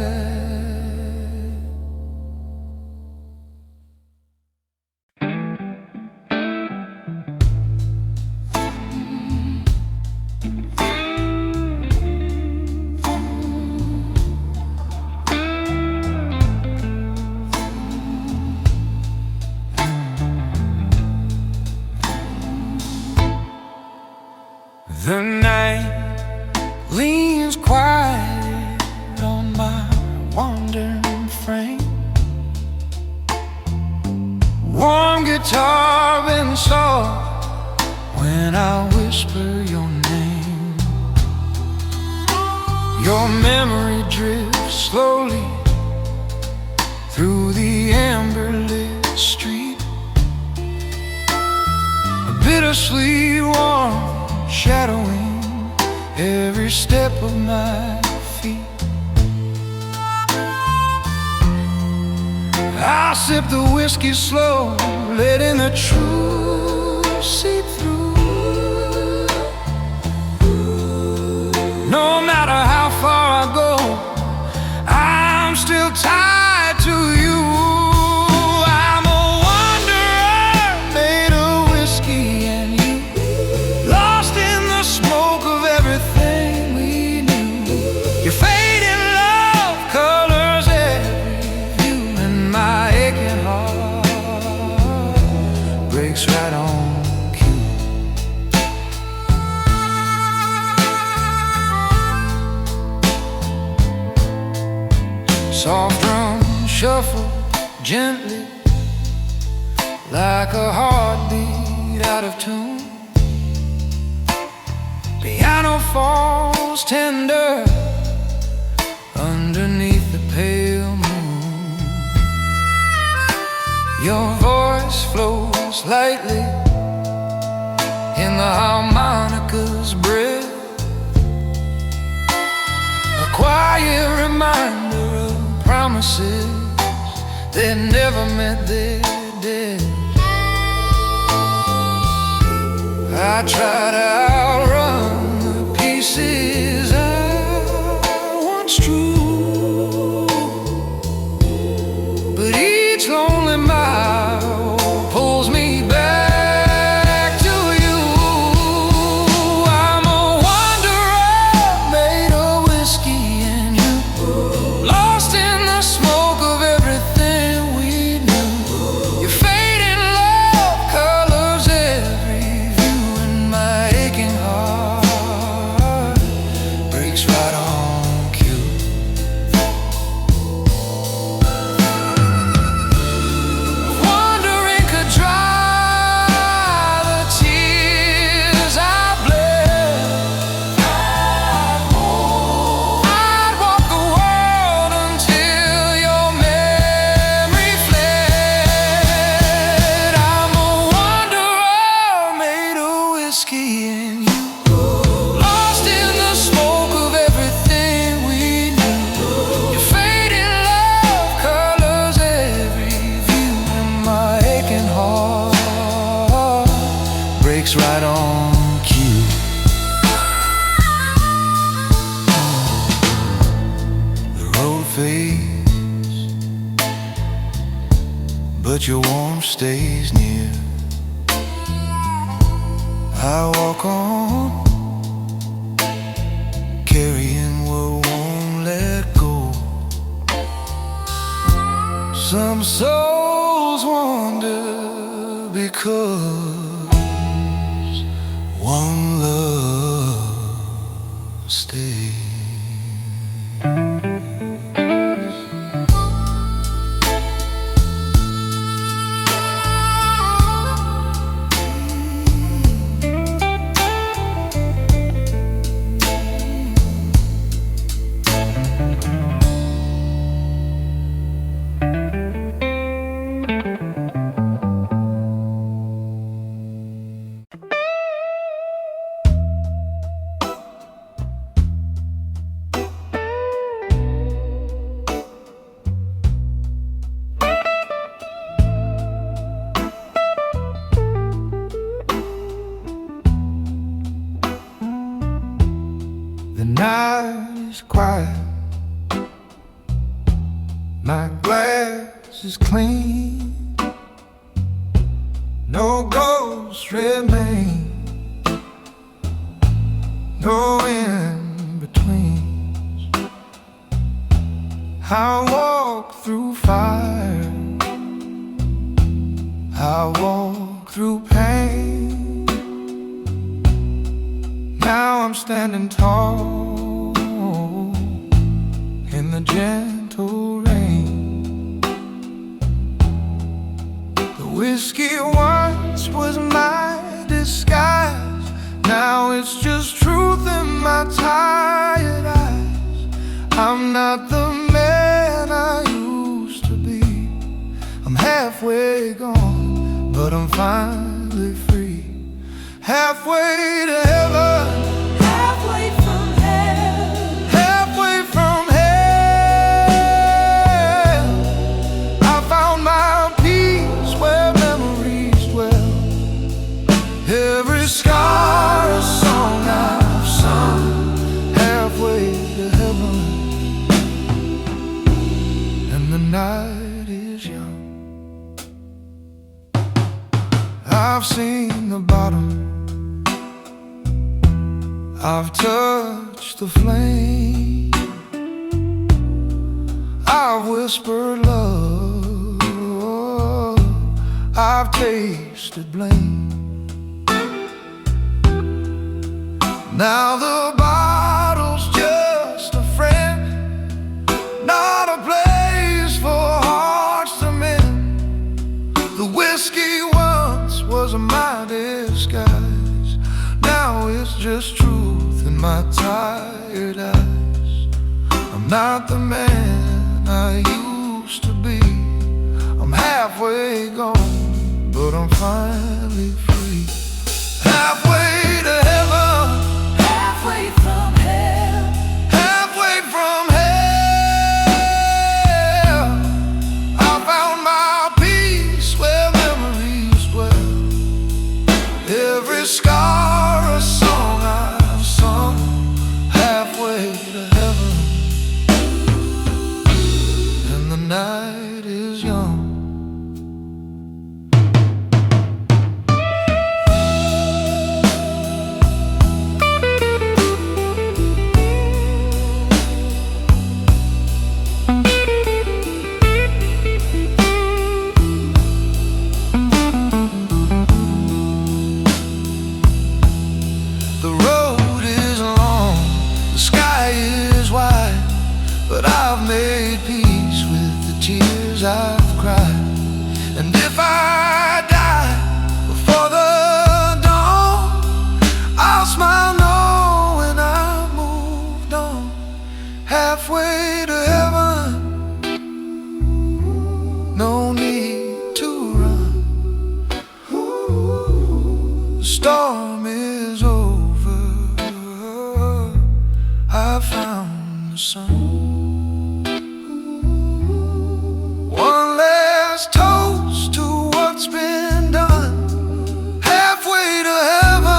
The night leans quiet on my wandering frame. Warm guitar bends soft when I whisper your name. Your memory drifts slowly through the amber-lit street. A bittersweet warm shadowing every step of my feet. I sip the whiskey slow, letting the truth seep through. No matter how far I go, I'm still tied to you. I'm a wanderer made of whiskey and you, lost in the smoke of everything we knew. Soft drum shuffle gently, like a heartbeat out of tune. Piano falls tender underneath the pale moon. Your voice flows lightly in the harmonica's breath, a quiet reminder of promises that never met their death. I try to outrun the pieces I once drew, but each lonely mile pulls me back to you. I'm a wanderer made of whiskey and you, lost in the smoke of everything we knew. Your fading love colors every view, and my aching heart breaks right on cue. Wandering could dry the tears I bled. I'd walk the world until your memory fled. I'm a wanderer made of whiskey and you, lost in the smoke of everything we knew. Your fading love colors every view, and my aching heart breaks right on cue. The road fades, but your warmth stays near. I walk on, carrying what won't let go. Some souls wander because one love stays. The night is quiet, my glass is clean, no ghosts remain, no in-betweens. I walk through fire, I walk through pain. Now I'm standing tall in the gentle rain. The whiskey once was my disguise, now it's just truth in my tired eyes. I'm not the man I used to be. I'm halfway gone, but I'm finally free. Halfway to heaven, Halfway from hell, halfway from hell. I found my peace where memories dwell. Every scar a song I've sung. Halfway to heaven, and the night is young. I've seen the bottom, I've touched the flame, I've whispered love, I've tasted blame. Now the bottle's just a friend, not a place skies. Now it's just truth in my tired eyes. I'm not the man I used to be. I'm halfway gone, but I'm finally free. Halfway to heaven, Halfway from hell. halfway from hell. I found my peace where memories dwell. Every scar a song I've sung. Halfway to heaven, and the night is young. The road is long, the sky is wide, but I've made peace with the tears I've cried. And if I die before the dawn, I'll smile knowing I've moved on. Halfway to heaven, no need to run. The storm is over, I found the sun. One last toast to what's been done. Halfway to heaven.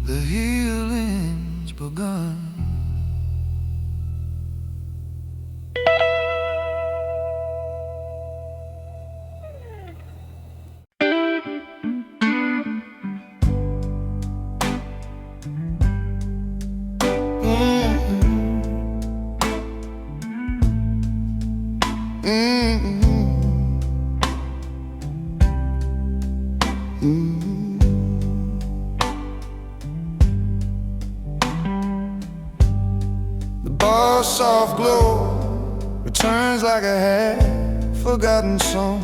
The healing's begun. The bar's soft glow returns like a half-forgotten song.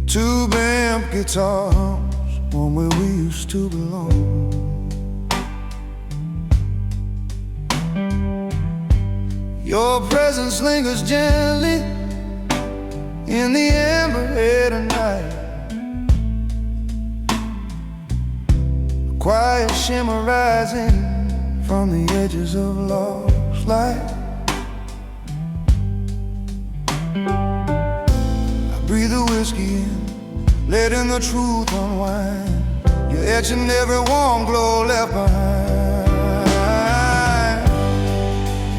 Two band guitars, one where we used to belong. Your presence lingers gently in the amber air tonight. A quiet shimmer rising from the edges of lost light. I breathe the whiskey in, letting the truth unwind. You're etching every warm glow left behind.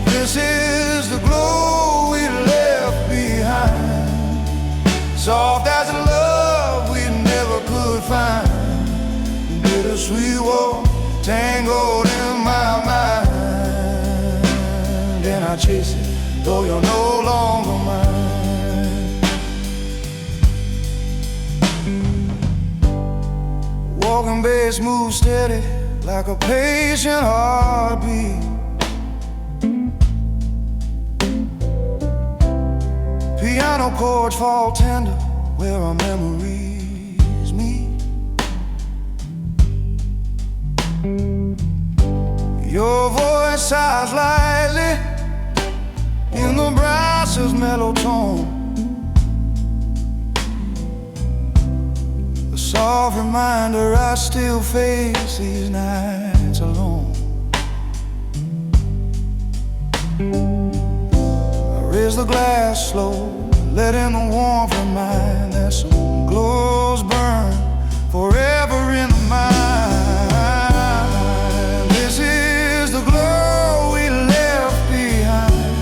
This is the glow we left behind, soft as a love we never could find. Bittersweet walk tangled in my mind, and I chase it though you're no longer mine. Walking bass moves steady like a patient heartbeat. Piano chords fall tender where our memories meet. Your voice sighs lightly in the brasses' mellow tone. A soft reminder I still face these nights alone. Raise the glass slow, letting the warmth remind that some glows burn forever in the mind. This is the glow we left behind,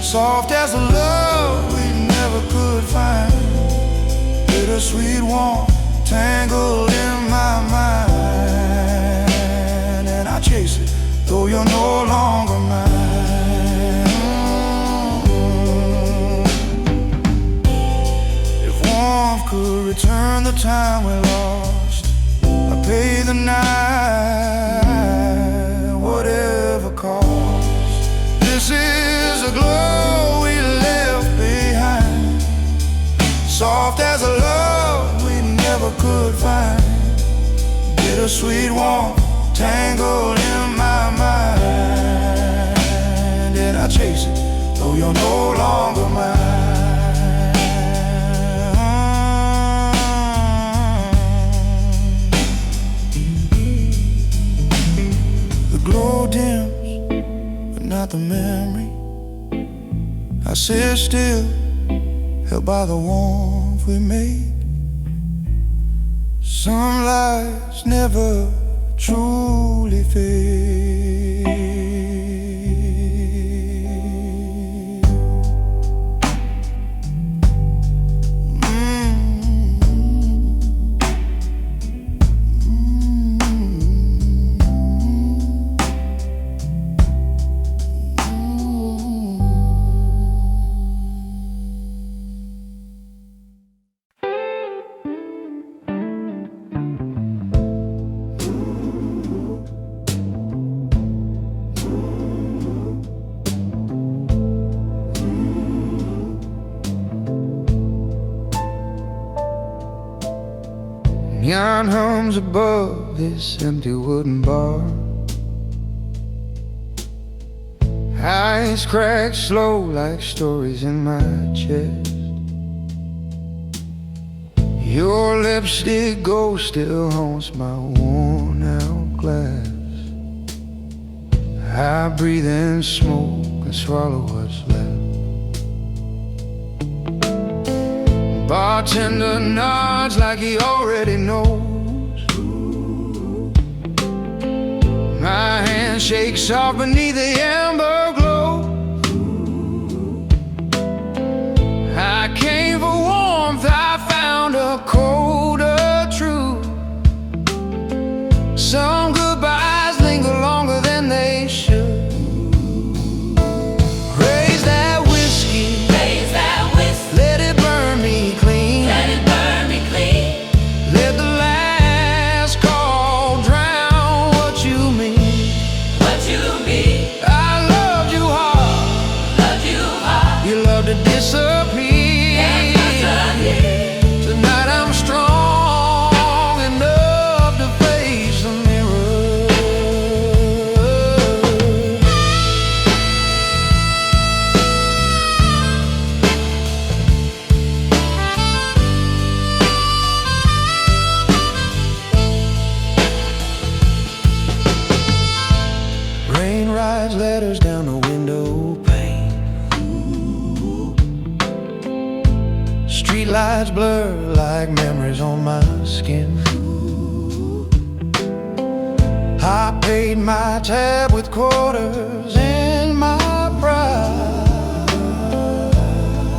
soft as a love we never could find. Bittersweet warmth tangled in my mind, and I chase it though you're no longer mine. Could return the time we lost, I pay the night, whatever cost. This is a glow we left behind, soft as a love we never could find. Bittersweet warmth tangled in my mind, and I chase it though you're no longer mine. The glow dims, but not the memory. I sit still, held by the warmth we made. Some lights never truly fade. Neon hums above this empty wooden bar. Eyes crack slow like stories in my chest. Your lipstick ghost still haunts my worn out glass. I breathe in smoke and swallow what's left. Bartender nods like he already knows. My hand shakes off beneath the amber glow. I came for warmth, I found a colder truth. Some goodbyes linger longer than they should. Raise that whiskey, Raise that whiskey, let it burn me clean. let it burn me clean. Let the last call drown what you mean. What you mean, I loved you hard, love you hard. you love to disappear. Tonight I'm strong enough to face the mirror. Rain writes letters down the window pane. Street lights blur like memories on my skin. I paid my tab with quarters and my pride.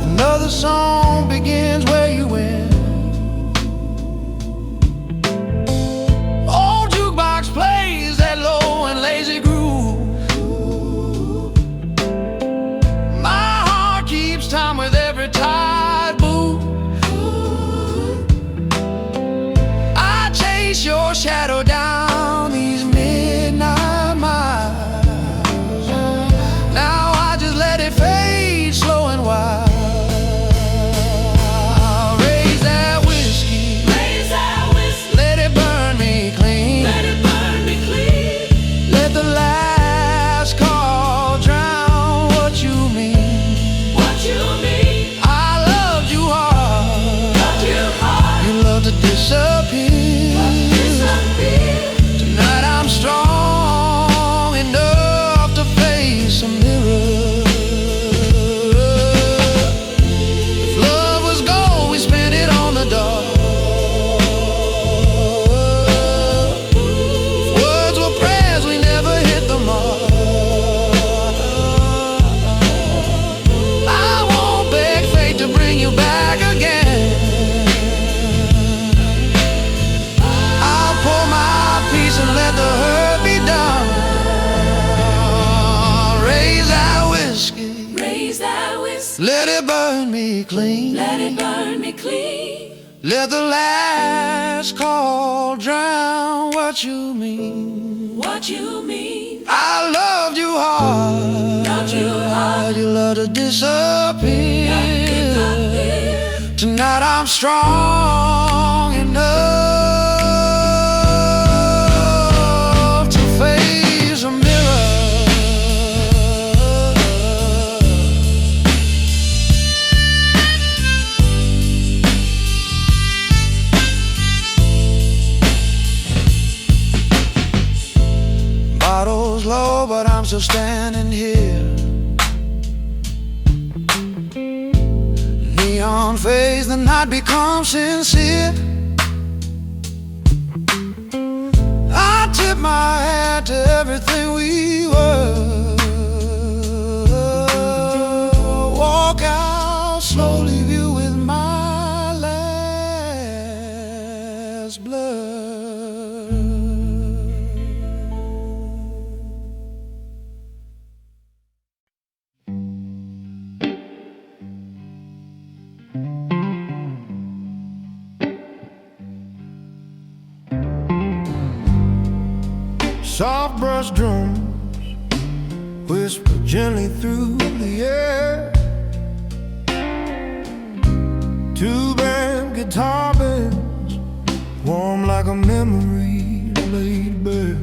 Another song begins where you end. Old jukebox plays that low and lazy groove. My heart keeps time with every tide move. I chase your shadow down these midnight miles. Now I just let it fade slow and wild. Raise that whiskey, Raise that whiskey, let it burn me clean. let it burn me clean. Let the last call drown what you mean. What you mean, I loved you hard, love you hard. you love to disappear. Disappear. Tonight I'm strong enough to face a mirror. If love was gold, we spent it on the dog. If words were prayers, we never hit the mark. I won't beg fate to bring you back again. I'll pour my peace and let the hurt be done. Raise that whiskey, Raise that whiskey, let it burn me clean. let it burn me clean. Let the last call drown what you mean. What you mean, I loved you hard, you love to disappear. Tonight I'm strong enough to face a mirror. Bottles low, but I'm still standing here. Neon fades, the night becomes sincere. I tip my hat to everything we were. Walk out slowly, view with my last blood. Soft brush drums whisper gently through the air. Two-band guitar bends, warm like a memory laid bare.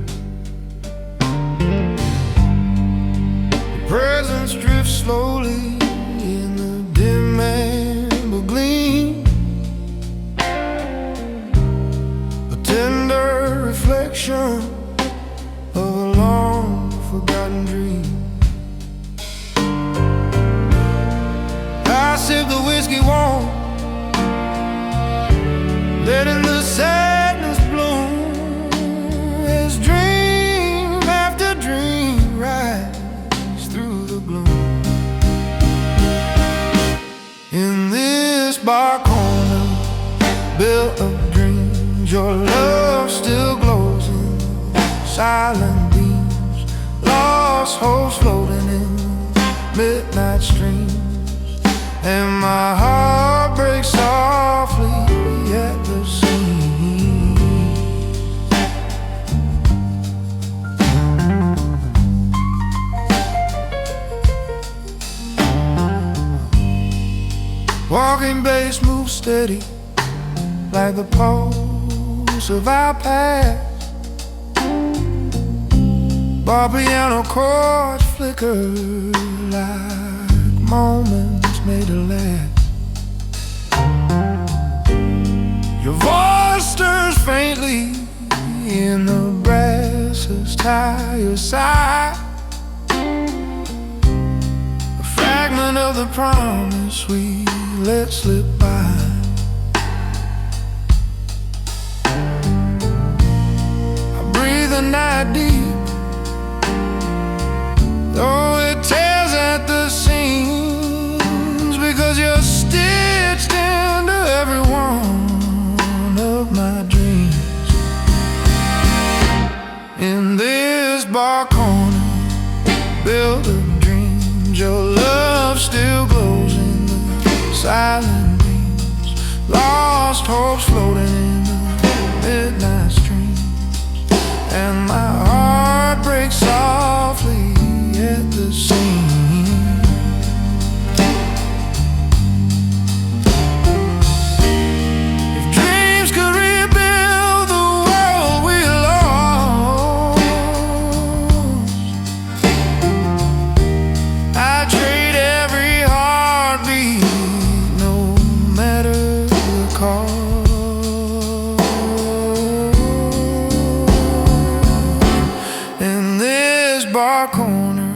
The presence drifts slowly in the dim amber gleam. A tender reflection of a long-forgotten dream. I sip the whiskey warm, letting the sadness bloom as dream after dream rise through the gloom. In this bar corner built of dreams, your love still glows in silent beams, lost hopes floating in midnight streams, and my heart breaks softly at the seams. Walking bass moves steady like the pulse of our past. Bar piano chords flicker like moments made to last. Your voice stirs faintly in the brasses tie your side. A fragment of the promise we let slip by. I breathe the night deep, though it tears at the seams, because you're stitched into every one of my dreams. In this bar corner built of dreams, your love still glows in the silent beams, lost hopes floating in the midnight streams, and my heart breaks softly at the seams. If dreams could rebuild the world we lost, I'd trade every heartbeat, no matter the cost. In this bar corner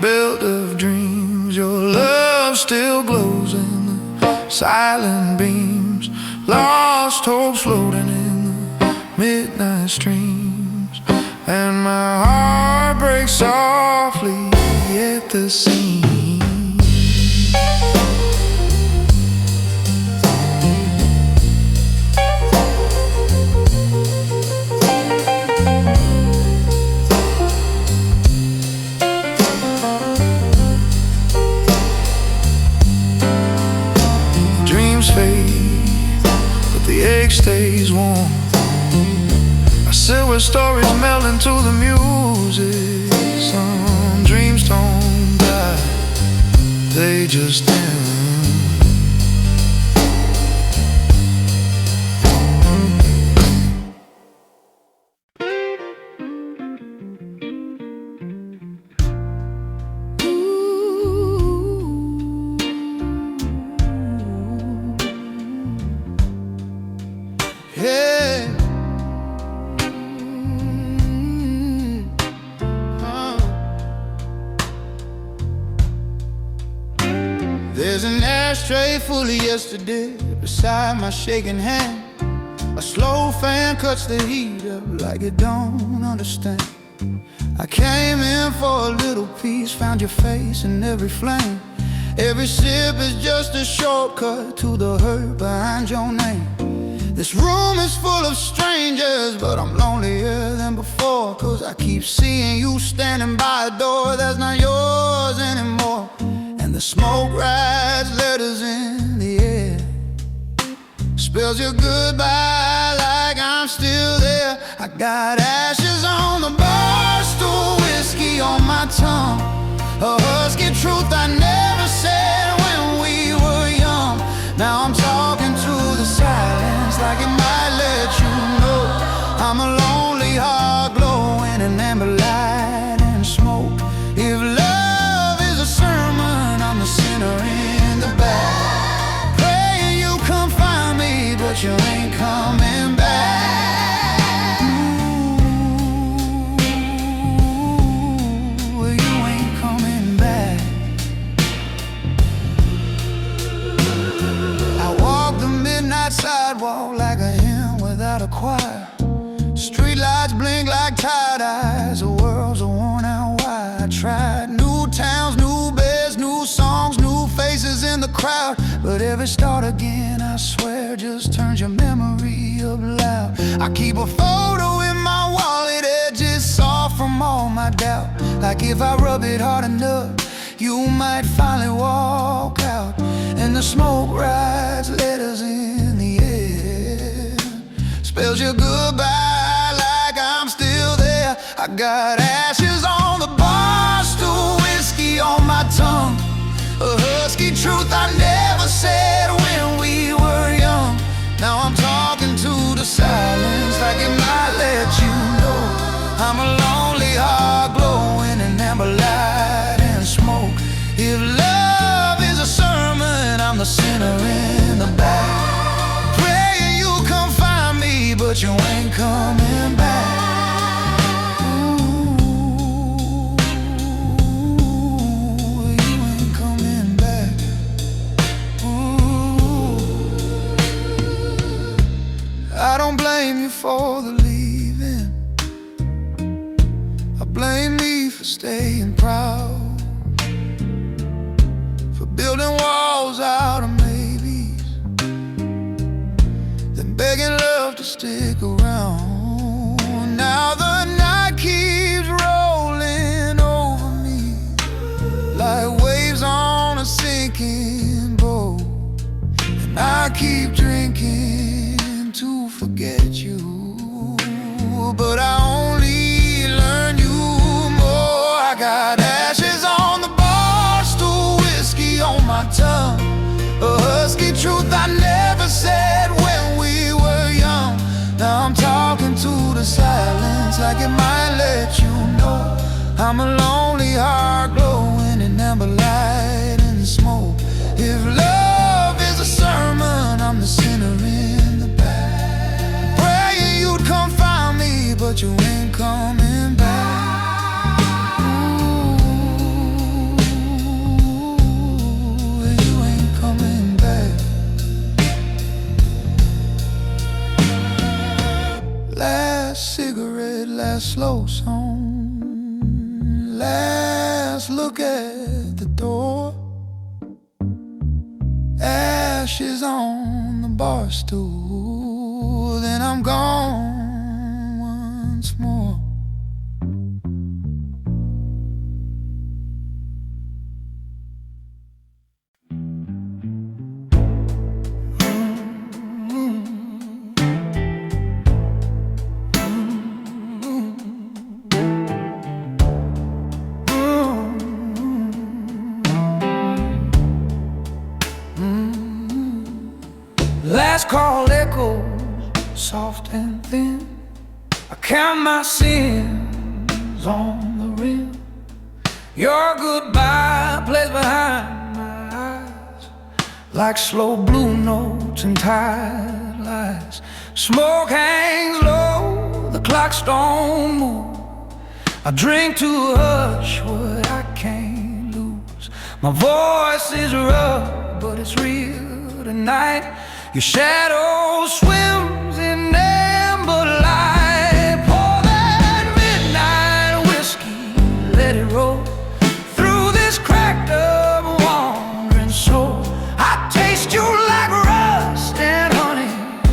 built of dreams, your love still glows in the silent beams, lost hopes floating in the midnight streams, and my heart breaks softly at the seams. Fade, but the egg stays warm. I Silver stories meld into the music. Some dreams don't die, they just end. There's an ashtray full of yesterday beside my shaking hand. A slow fan cuts the heat up like it don't understand. I came in for a little piece, found your face in every flame. Every sip is just a shortcut to the hurt behind your name. This room is full of strangers, but I'm lonelier than before, 'cause I keep seeing you standing by a door that's not yours anymore. And the smoke writes letters in the air, spells your goodbye like I'm still there. I got ashes on the bar stool, whiskey on my tongue, a husky truth I never said when we were young. Now I'm talking to the silence like it might let you know I'm a lonely heart glowing in amber light and smoke. If love is a sermon, I'm the sinner in the back, praying you come find me, but you ain't coming back. Ooh, you ain't coming back. I walk the midnight sidewalk like a hymn without a choir. Streetlights blink like tide eyes, the world's a worn out wire. I tried new towns, new beds, new songs, new faces in the crowd, but every start again, I swear, just turns your memory up loud. I keep a photo in my wallet, edges soft from all my doubt, like if I rub it hard enough, you might finally walk out. And the smoke writes letters in the air, spells your goodbye like I'm still there. I got ashes on the bar stool, whiskey on my tongue, a husky truth I never said when we were young. Now I'm talking to the silence like it might let you know I'm a lonely heart glowing in amber light and smoke. If love is a sermon, I'm the sinner in the back, praying you come find me, but you ain't coming back. I don't blame you for the leaving, I blame me for staying proud, for building walls out of maybes, then begging love to stick around. Now the night keeps rolling over me like waves on a sinking boat, and I keep drinking to forget you, but I only learn you more. I got ashes on the bar stool, whiskey on my tongue, a husky truth I never said when we were young. Now I'm talking to the silence like it might let you know I'm a lonely heart glowing in amber light and smoke. If love is a sermon, I'm the sinner in the back, praying you'd come find me, but you ain't coming back. Ooh, you ain't coming back. Last cigarette, last slow song, last look at the door, ashes on the bar stool, then I'm gone once more. soft and thin. I count my sins on the rim. Your goodbye plays behind my eyes like slow blue notes and tired lies. Smoke hangs low, the clocks don't move. I drink to hush what I can't lose. My voice is rough, but it's real tonight. Your shadow swims in amber light. Pour that midnight whiskey, let it roll through this cracked up wandering soul. I taste you like rust and honey,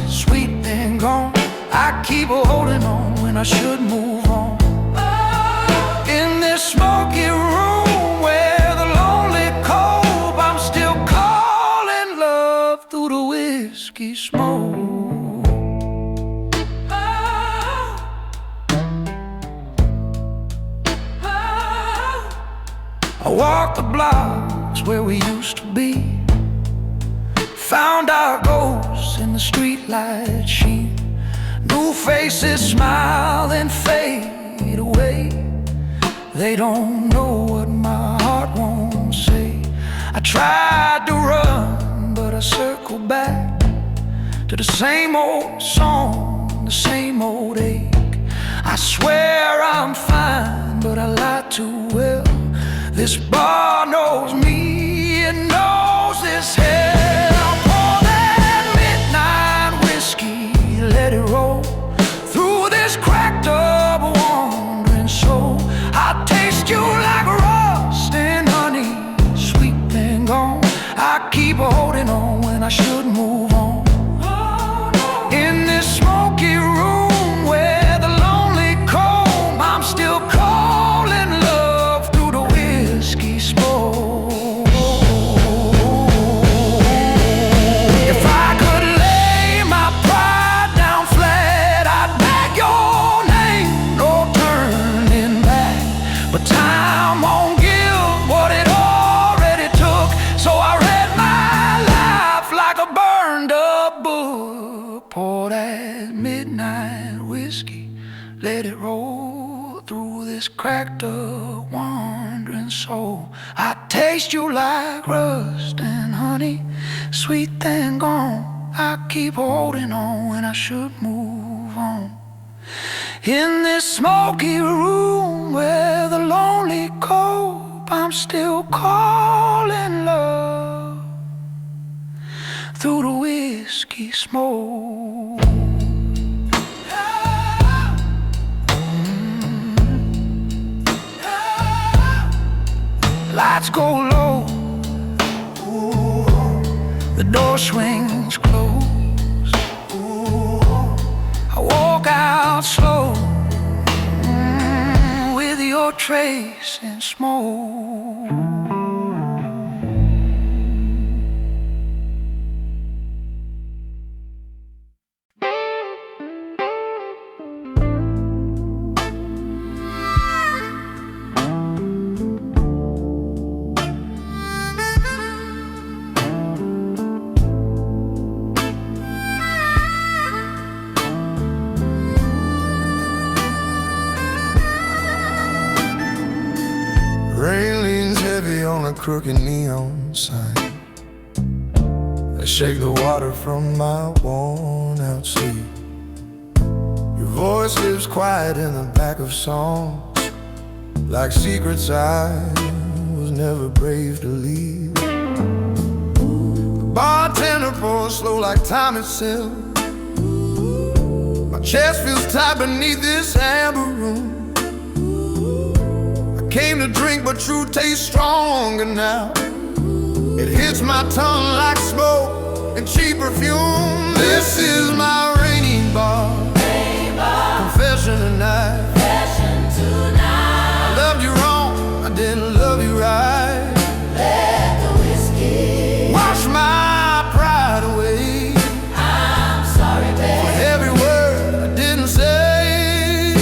sweet then gone. I keep holding on when I should move on. In this smoky room where the lonely cope, I'm still calling love through the whiskey smoke. I walk the blocks where we used to be, found our ghosts in the streetlight sheen. New faces smile then fade away. They don't know what my heart won't say. I tried to run, but I circled back to the same old song, the same old ache. I swear I'm fine, but I lie too well. This bar knows me, it knows this hell. Pour that midnight whiskey, let it roll through this cracked up wandering soul. I taste you like rust and honey, sweet then gone. I keep holding on when I should move on. In this smoky room where the lonely comb, I'm still calling love through the whiskey smoke. If I could lay my pride down flat, I'd beg your name, no turning back. But time won't give what it already took, so I read my life like a burned up book. Pour that midnight whiskey, let it roll through this cracked up wandering soul. I taste you like rust and honey, sweet then gone. I keep holding on when I should move on. In this smoky room where the lonely cope, I'm still calling love through the whiskey smoke. Lights go low, the door swings closed. I walk out slow, with your trace in smoke. Rain leans heavy on a crooked neon sign. I shake the water from my worn out sleeve. Your voice lives quiet in the back of songs, like secrets I was never brave to leave. The bartender pours slow like time itself. My chest feels tight beneath this amber room. Came to drink, but truth tastes stronger now. It hits my tongue like smoke and cheap perfume. This is my rainy bar, confession tonight. I loved you wrong, I didn't love you right. Let the whiskey Wash my pride away. I'm sorry, babe. For every word I didn't say.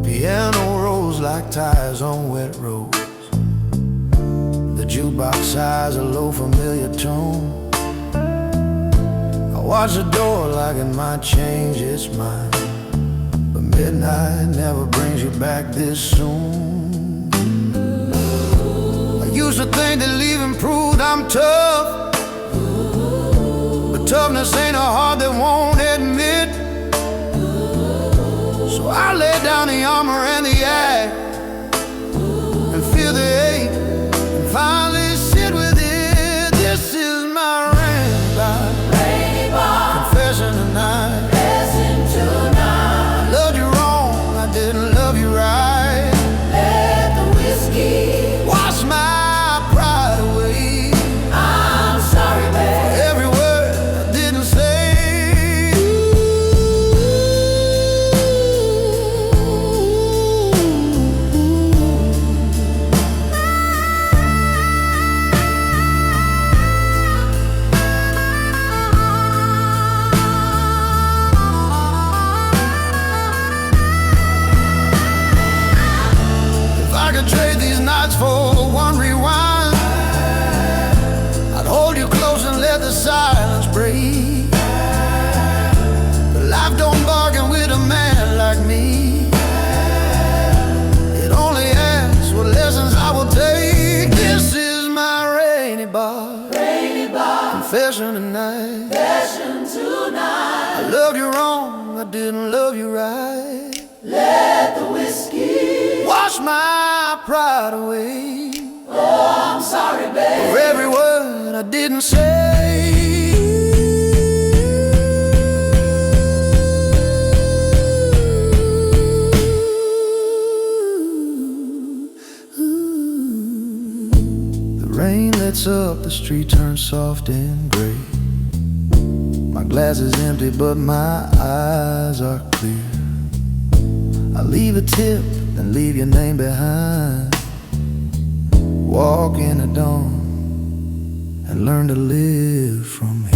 Piano rolls like tires on wet roads. The The jukebox sighs a low familiar tone. I watch the door like it might change its mind, but midnight never brings you back this soon. I used to think that leaving proved I'm tough, but toughness ain't a heart that won't admit. So I lay down the armor and the axe and feel the ache and finally sit with it. This is my rainy bar, confession tonight. I loved you wrong, I didn't love you right. Let the whiskey Wash my pride away. I'm sorry, babe. Every word I didn't say. If I could trade these nights for one rewind, I'd hold you close and let the silence breathe. But life don't bargain with a man like me. It only asks what lessons I will take. This is my rainy bar, confession tonight. I loved you wrong, I didn't love you right. Let the whiskey Wash my pride away. I'm sorry, babe. For every word I didn't say. The rain lets up, the street turns soft and gray. My glass is empty, but my eyes are clear. I leave a tip, then leave your name behind. Walk in the dawn and learn to live from here.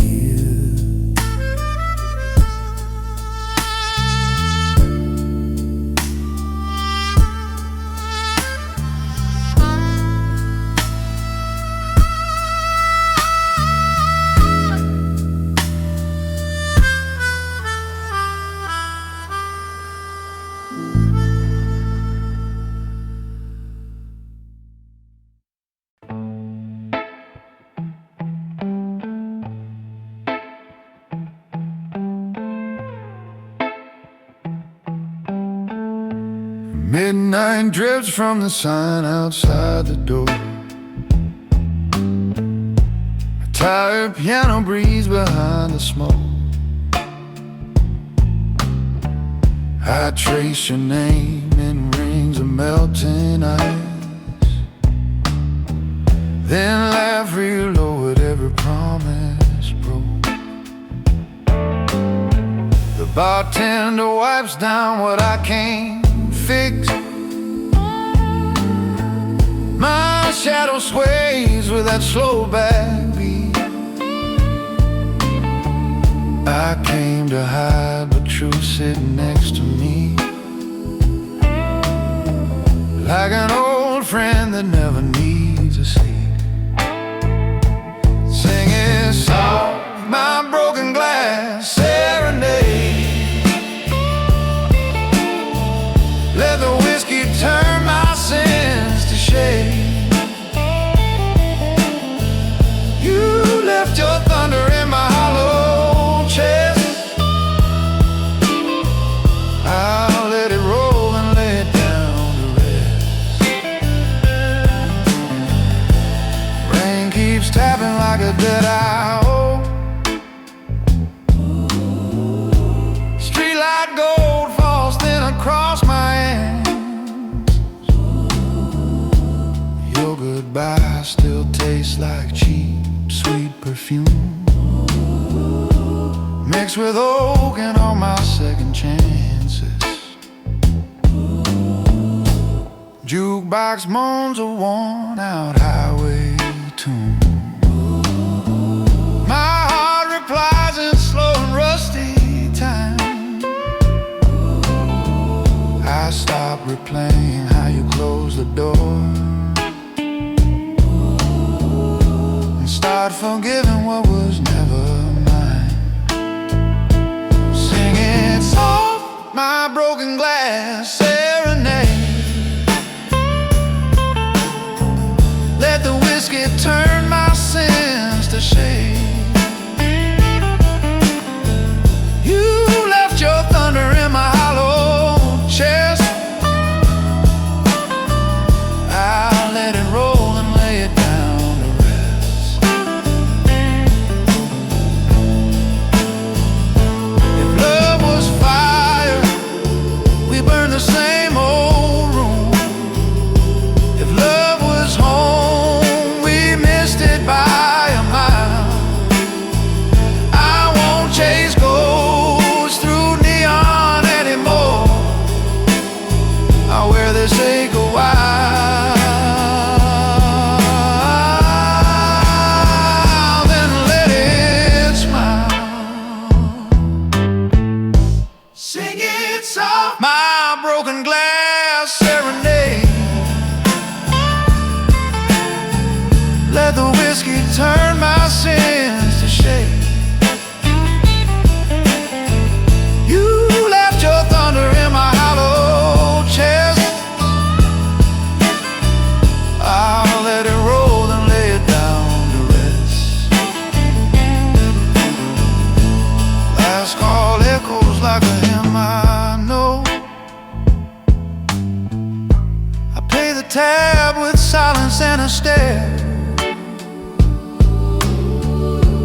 Midnight drips from the sign outside the door. A tired piano breeze behind the smoke. I trace your name in rings of melting ice, then laugh real low at every promise broke. The bartender wipes down what I can't fix. My shadow sways with that slow backbeat. I came to hide, but truth sitting next to me, like an old friend that never needs a seat. Singing soft, my broken glass serenade. Let the whiskey turn my sins to shade. You left your thunder in my hollow chest. I'll let it roll and lay it down to rest. Rain keeps tapping like a dead eye. Streetlight gold falls thin across my hands. Your goodbye still tastes like cheap, sweet perfume, mixed with oak and all my second chances. Jukebox moans a worn out highway tune. My heart replies in slow and rusty time. I stop replaying how you close the door. start forgiving what was never mine. Singing soft, my broken glass serenade. Let the whiskey turn my sins to shade. You left your thunder in my hollow chest. I'll let it roll and lay it down to rest. If love was fire, we burned the same old room. If love was home, we missed it by a mile. I won't chase ghosts through neon anymore. I'll wear this ache a while. My broken glass serenade. Let the whiskey turn my sins to shade. You left your thunder in my hollow chest. I'll let it roll and lay it down to rest. Last call echoes like a hymn I know. Tab with silence and a stare.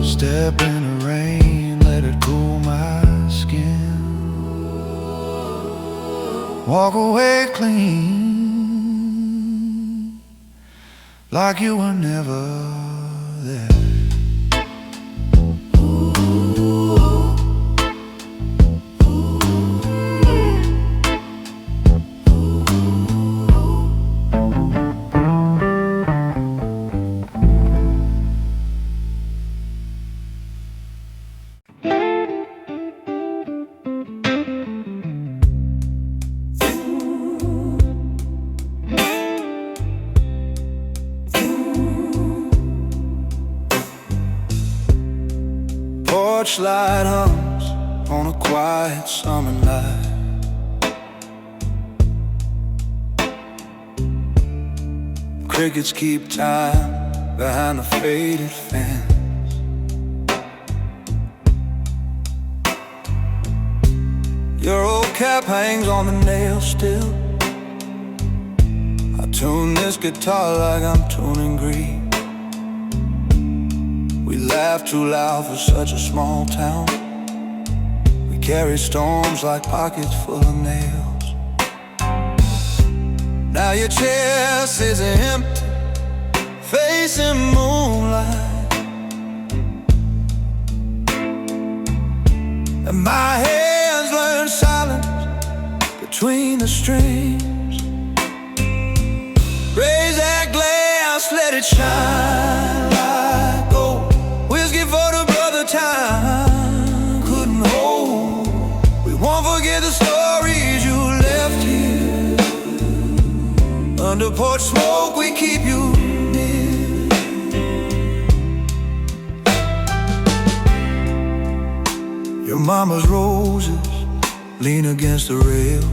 Step in the rain, let it cool my skin. Walk away clean, like you were never there. Porch light hums on a quiet summer night. Crickets keep time behind the faded fence. Your old cap hangs on the nail still. I tune this guitar like I'm tuning Greece. We laugh too loud for such a small town. We carry storms like pockets full of nails. Now your chest is empty, facing moonlight, and my hands learn silence between the strings. Raise that glass, let it shine like gold. Whiskey for the brother time couldn't hold. We won't forget the stories you left here. Under porch smoke we keep you near. Your mama's roses lean against the rail.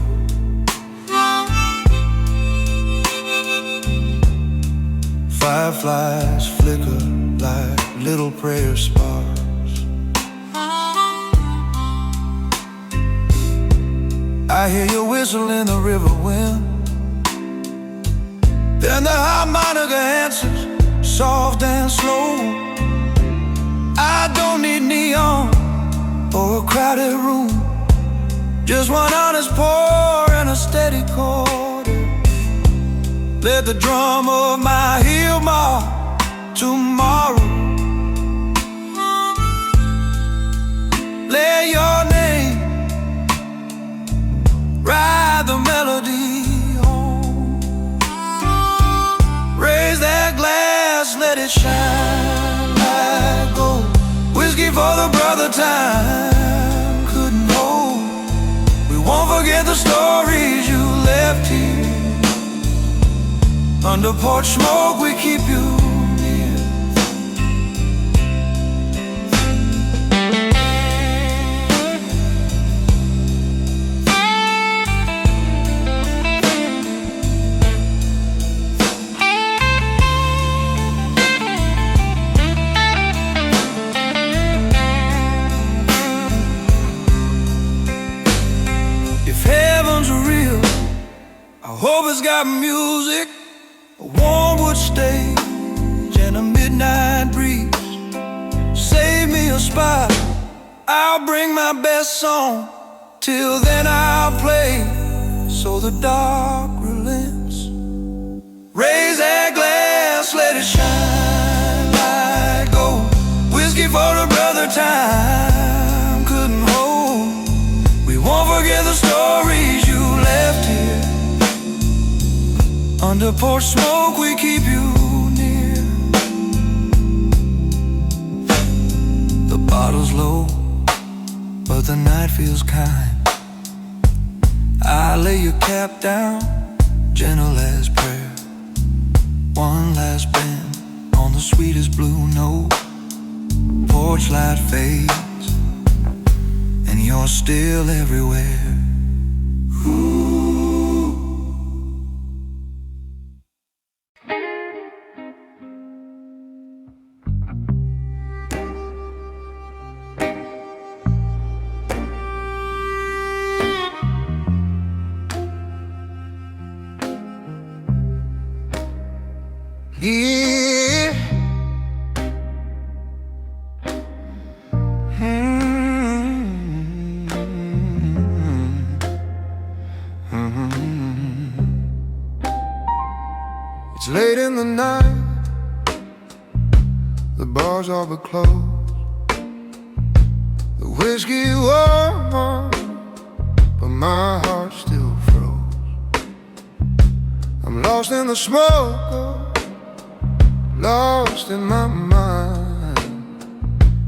Fireflies flicker like little prayer sparks. I hear you whistle in the river wind. Then the harmonica answers, soft and slow. I don't need neon or a crowded room, just one honest pour and a steady chord. Let the drum of my heel mark tomorrow. Lay your name, ride the melody home. Raise that glass, let it shine like gold. Whiskey for the brother time couldn't hold. We won't forget the stories you left here. Under porch smoke we keep you near. I hope it's got music, a warm wood stage, and a midnight breeze. Save me a spot, I'll bring my best song. Till then I'll play, so the dark relents. Raise that glass, let it shine like gold. Whiskey for a brother time couldn't hold. We won't forget the stories you left here. Under porch smoke we keep you near. The bottle's low, but the night feels kind. I lay your cap down, gentle as prayer. One last bend on the sweetest blue note. Porch light fades, and you're still everywhere. Ooh. Yeah. It's late in the night, the bars all but closed. The whiskey warm, but my heart still froze. I'm lost in the smoke, lost in my mind,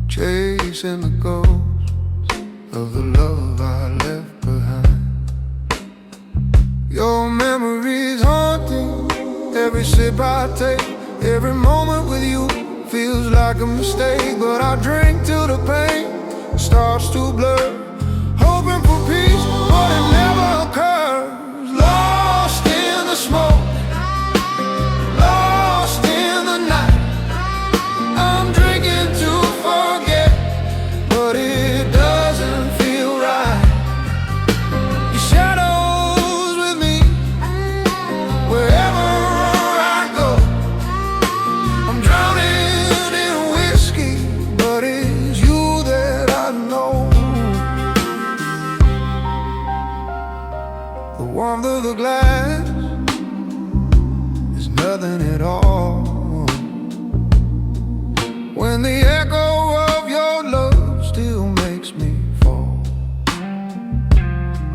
chasing the ghosts of the love I left behind. Your memories haunting, every sip I take, every moment with you feels like a mistake. But I drink till the pain starts to blur, hoping for peace, but it never occurs. Lost in the smoke, lost in the night. I'm drinking to forget, but it doesn't feel right. Your shadows with me, wherever I go. I'm drowning in whiskey, but it's you that I know. The warmth of the glass is nothing at all when the echo of your love still makes me fall.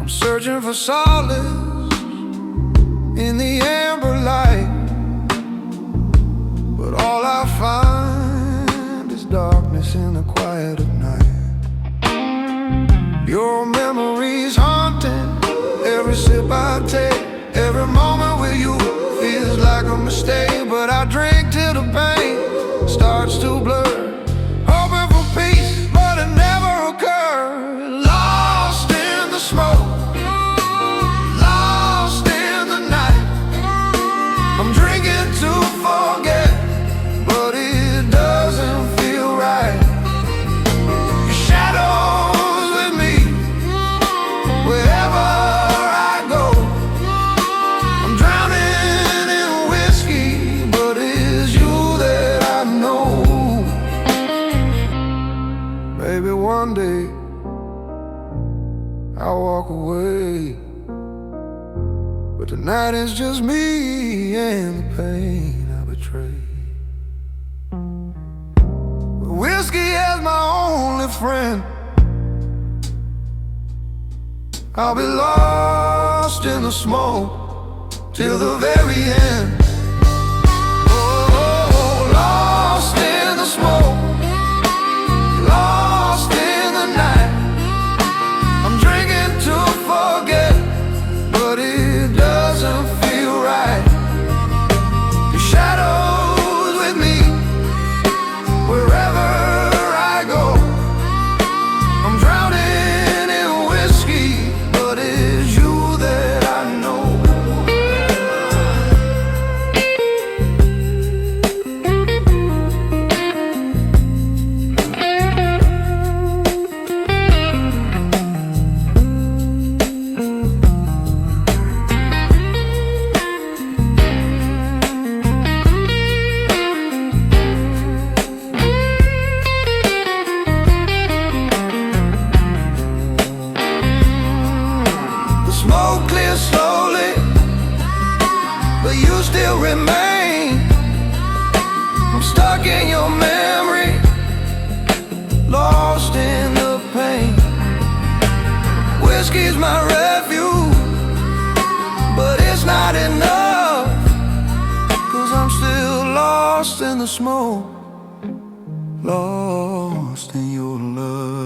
I'm searching for solace in the amber light, but all I find is darkness in the quiet of night. Your memories haunting, every sip I take, every moment with you feels like a mistake. But I drink till the pain starts to blur, hoping for peace, but it never occurs. Lost in the smoke, lost in the night. I'm drinking to forget, but it doesn't feel right. Your shadows with me, wherever I go. I'm drowning in whiskey, but it's you that I know. Maybe one day I'll walk away, but tonight it's just me and the pain I betrayed. Whiskey as my only friend, I'll be lost in the smoke till the very end. Oh, lost in the smoke, lost in the night. I'm drinking to forget, but it doesn't feel right. Your shadows with me, wherever I go. I'm drowning in whiskey, but it's you that I know. remain. I'm stuck in your memory, lost in the pain. Whiskey's my refuge, but it's not enough, 'cause I'm still lost in the smoke, lost in your love.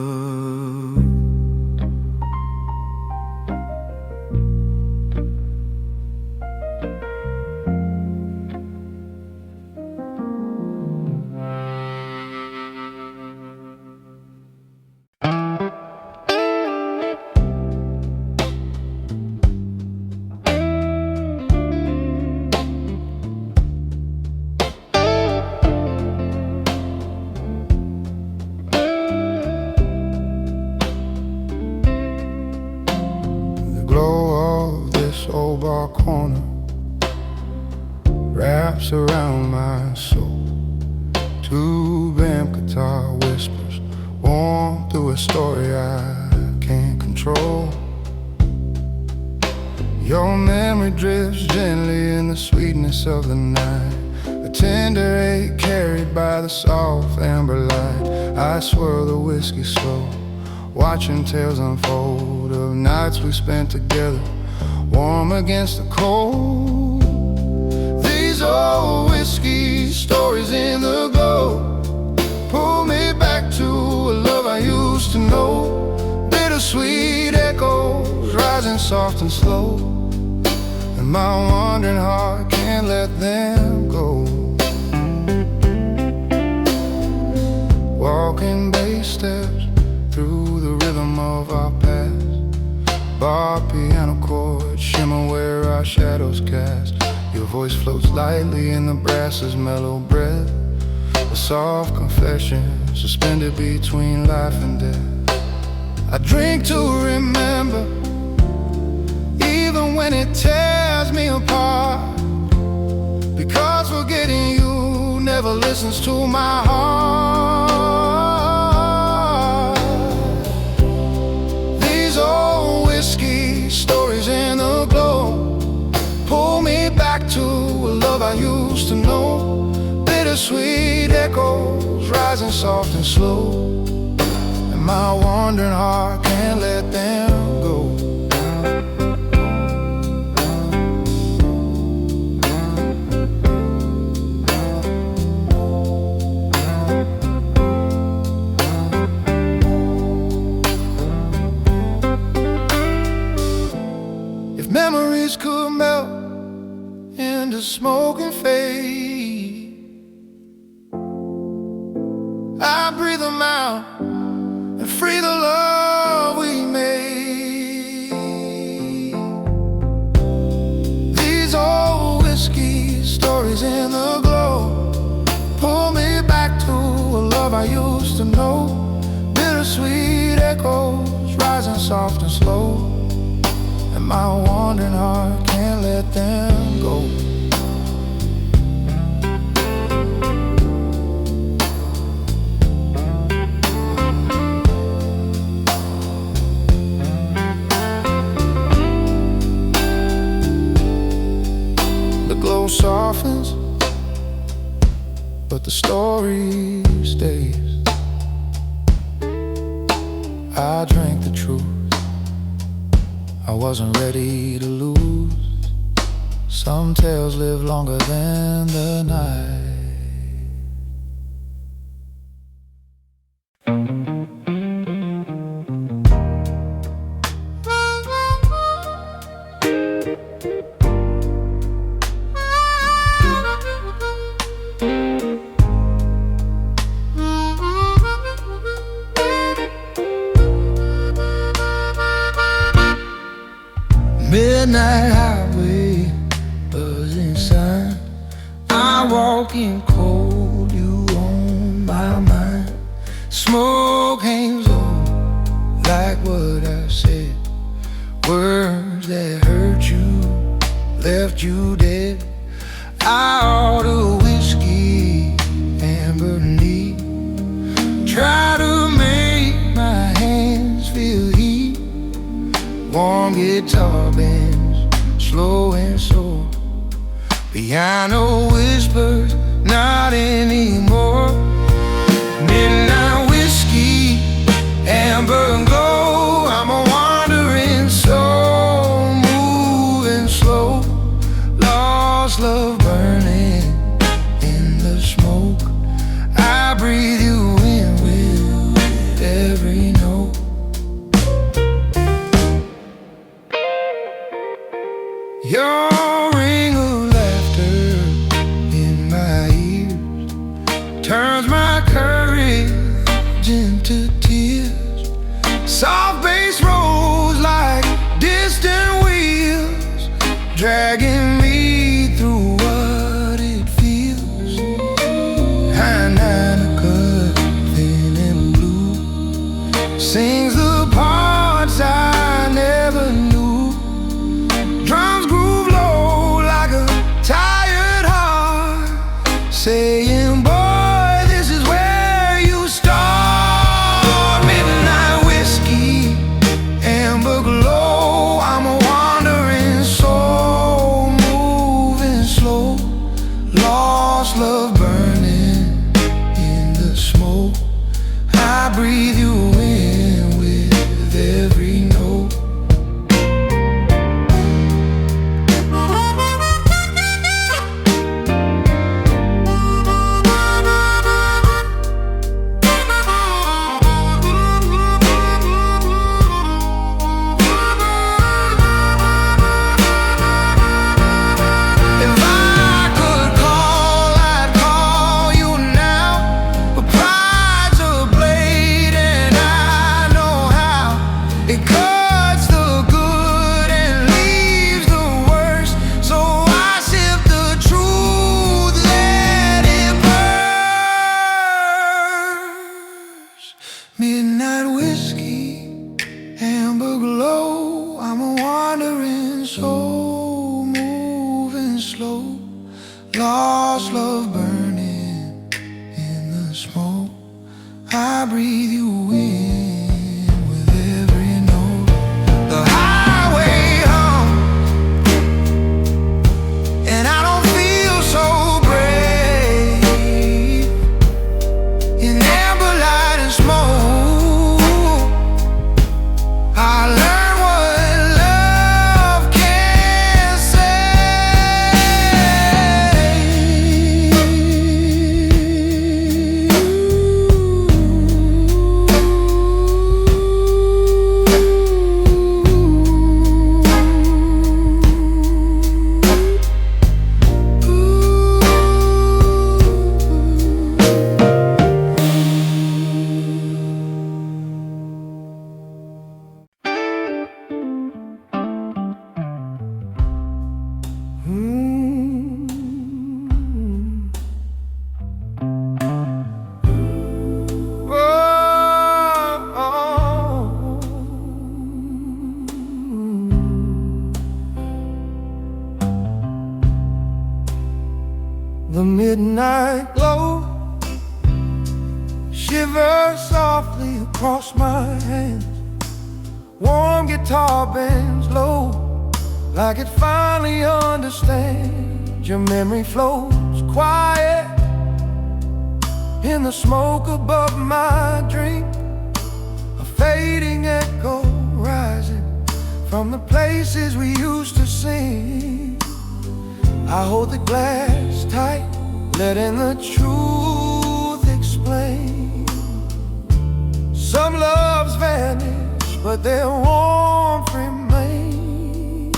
Old bar corner wraps around my soul. Two-band guitar whispers warm through a story I can't control. Your memory drifts gently in the sweetness of the night, a tender ache carried by the soft amber light. I swirl the whiskey slow, watching tales unfold of nights we spent together, warm against the cold. These old whiskey stories in the glow pull me back to a love I used to know. Bittersweet echoes rising soft and slow, and my wandering heart can't let them go. Walking bass steps through the rhythm of our past, bar piano chords shimmer where our shadows cast. Your voice floats lightly in the brass's mellow breath, a soft confession suspended between life and death. I drink to remember, even when it tears me apart, because forgetting you never listens to my heart. These old whiskey stories in the glow pull me back to a love I used to know. Bittersweet echoes rising soft and slow, and my wandering heart can't let them go. Memories could melt into smoke and fade, I breathe them out and free the love we made. These old whiskey stories in the glow pull me back to a love I used to know. Bittersweet echoes rising soft and slow, and my wandering heart can't let them go. The glow softens, but the story stays. I drank the truth I wasn't ready to lose. Some tales live longer than the night. Midnight highway, buzzing sun, I walk in cold, you on my mind. Smoke hangs over like what I said, words that hurt you, left you dead. I order whiskey and burning, try to make my hands feel heat. Warm guitar bands, slow and sore, Piano whispers, not anymore. Midnight whiskey, amber and glow. I'm a wandering soul, moving slow. Lost love burning in the smoke. I breathe you in with every note. Your ring of laughter in my ears turns my courage into tears. Soft bass rolls like distant wheels, dragging me through what it feels. Harmonica, thin and blue, sings the parts I never knew. Drums groove low like a tired heart, saying, boy, this is where you start. Midnight whiskey, amber glow. I'm a wandering soul, moving slow. Lost love burning in the smoke. I breathe you in with every note. Midnight whiskey, amber glow. I'm a wandering soul, moving slow. Lost love burning in the smoke. I breathe you in with every note. The highway hums, and I don't feel so brave. In amber light and smoke, I learned what love can the midnight glow shivers softly across my hands. Warm guitar bends low, like it finally understands. Your memory flows quiet in the smoke above my drink, a fading echo rising from the places we used to sing. I hold the glass tight, letting the truth explain. Some loves vanish, but their warmth remains.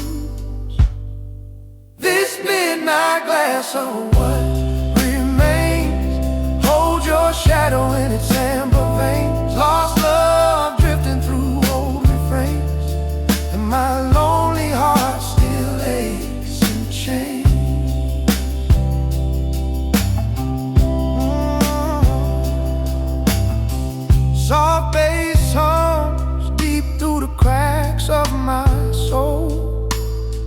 This midnight glass of what remains, hold your shadow in its amber veins. Lost love drifting through old refrains, and my lonely heart still aches and chains. Soft bass hums deep through the cracks of my soul.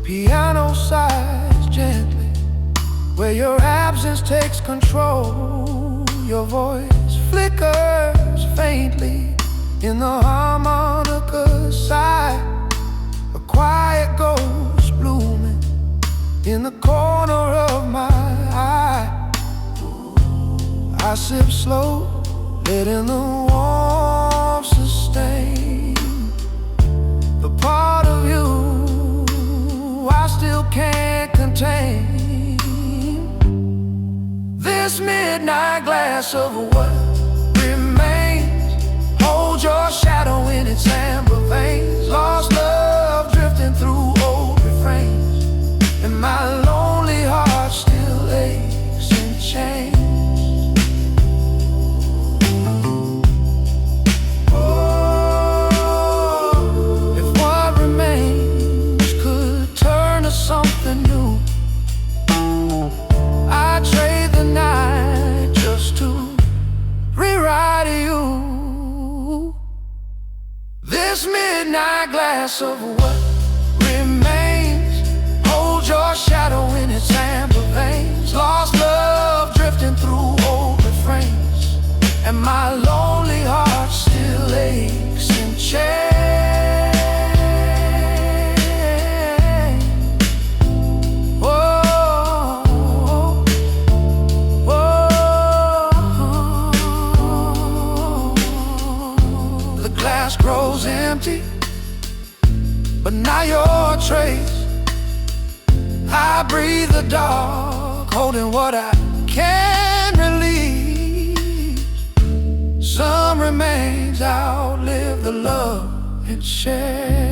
Piano sighs gently where your absence takes control. Your voice flickers faintly in the harmonica sigh, a quiet ghost blooming in the corner of my eye. I sip slow, letting the warmth sustain the part of you I still can't contain. This midnight glass of what remains holds your shadow in its amber veins. Lost love drifting through old refrains, and my lonely heart still aches in chains. Something new, I trade the night just to rewrite you. This midnight glass of what remains holds your shadow in its amber veins. Lost love drifting through old refrains, and my lonely heart still aches in chains. Grows empty, but now your trace. I breathe the dark, holding what I can't release. Some remains outlive the love it shares.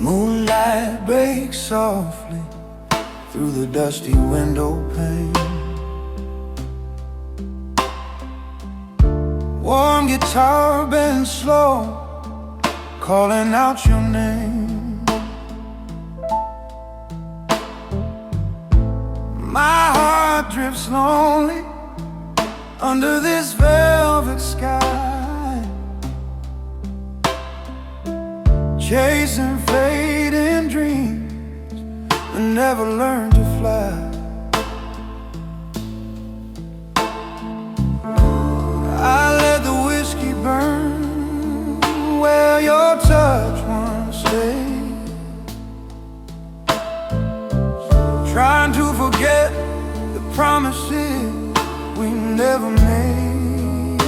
Moonlight breaks softly through the dusty window pane. Warm guitar bends slow, calling out your name. My heart drifts lonely under this velvet sky, chasing fading dreams that never learned to fly. I let the whiskey burn where your touch once stayed, trying to forget the promises we never made.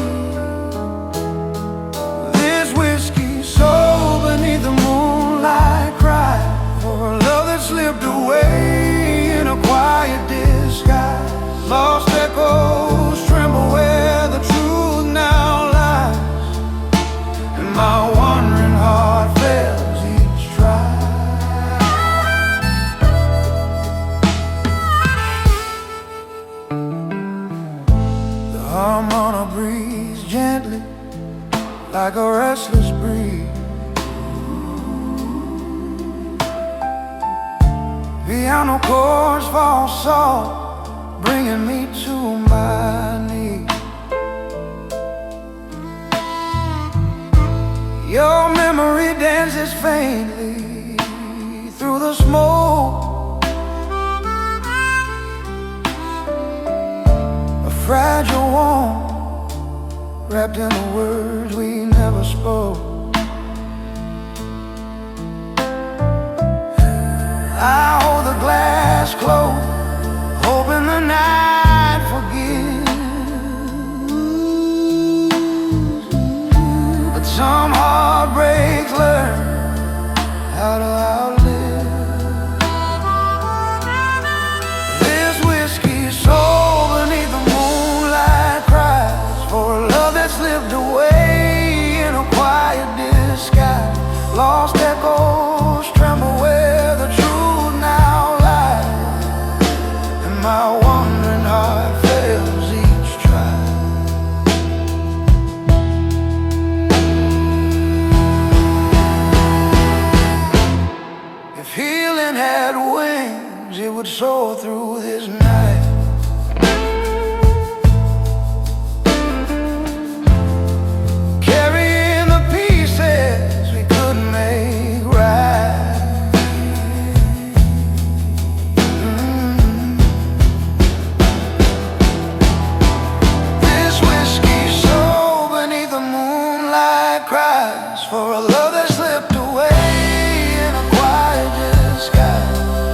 This whiskey soul beneath the moonlight cry for a love that slipped away in a quiet disguise. Lost echoes tremble where the truth now lies, and my wandering heart fails each try. The harmonica breathes gently like a restless breeze. Piano chords fall soft, bringing me to my knees. Your memory dances faintly through the smoke, a fragile warmth wrapped in the words we never spoke. I hold the glass close, hoping the night forgives, but some heartbreaks learn how to outlive. This whiskey soul beneath the moonlight cries for a love that slipped away in a quiet disguise. Lost echoes tremble where the truth now lies, and my wandering heart fails each try. for a love that slipped away in a quiet sky.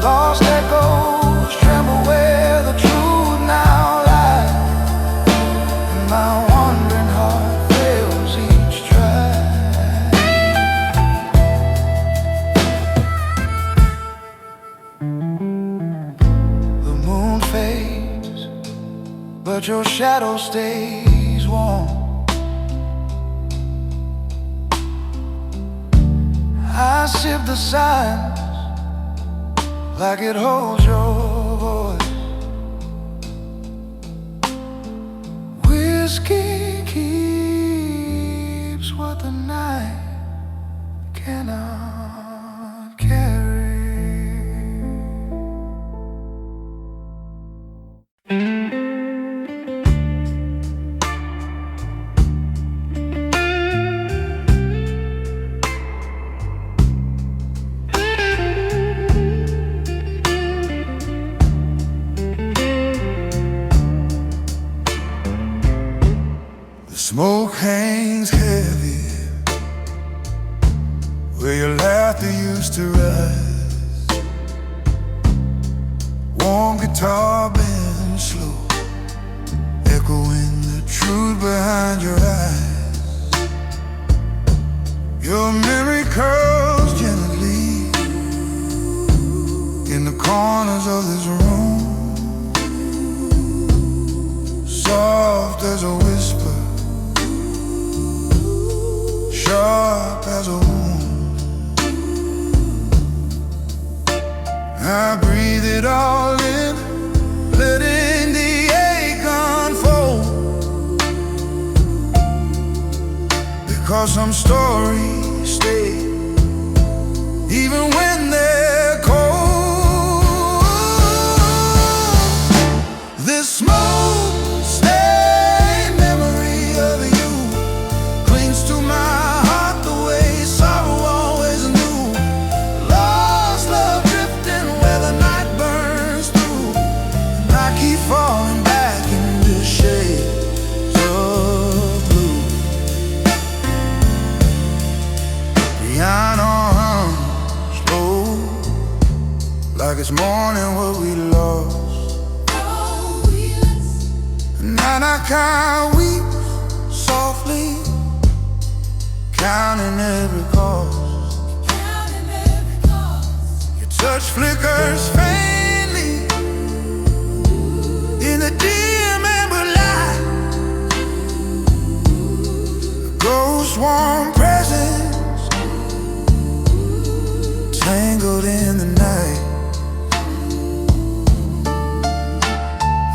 Lost echoes tremble where the truth now lies, and my wandering heart fails each try. The moon fades, but your shadow stays warm. I sip the silence like it holds your voice. Whiskey keeps what the night cannot carry. Smoke hangs heavy where your laughter used to rise. Warm guitar band slow, echoing the truth behind your eyes. Your memory curls gently in the corners of this room, soft as a whisper, sharp as a wound. I breathe it all in, letting the ache unfold, because some stories stay even when they're cold. This smoke stained memory of you clings to my falling back into shades of blue. Piano hums slow, like it's mourning what we lost. And I can't weep softly, counting every cost. Your touch flickers faintly in the dim amber light, a ghost warm presence tangled in the night.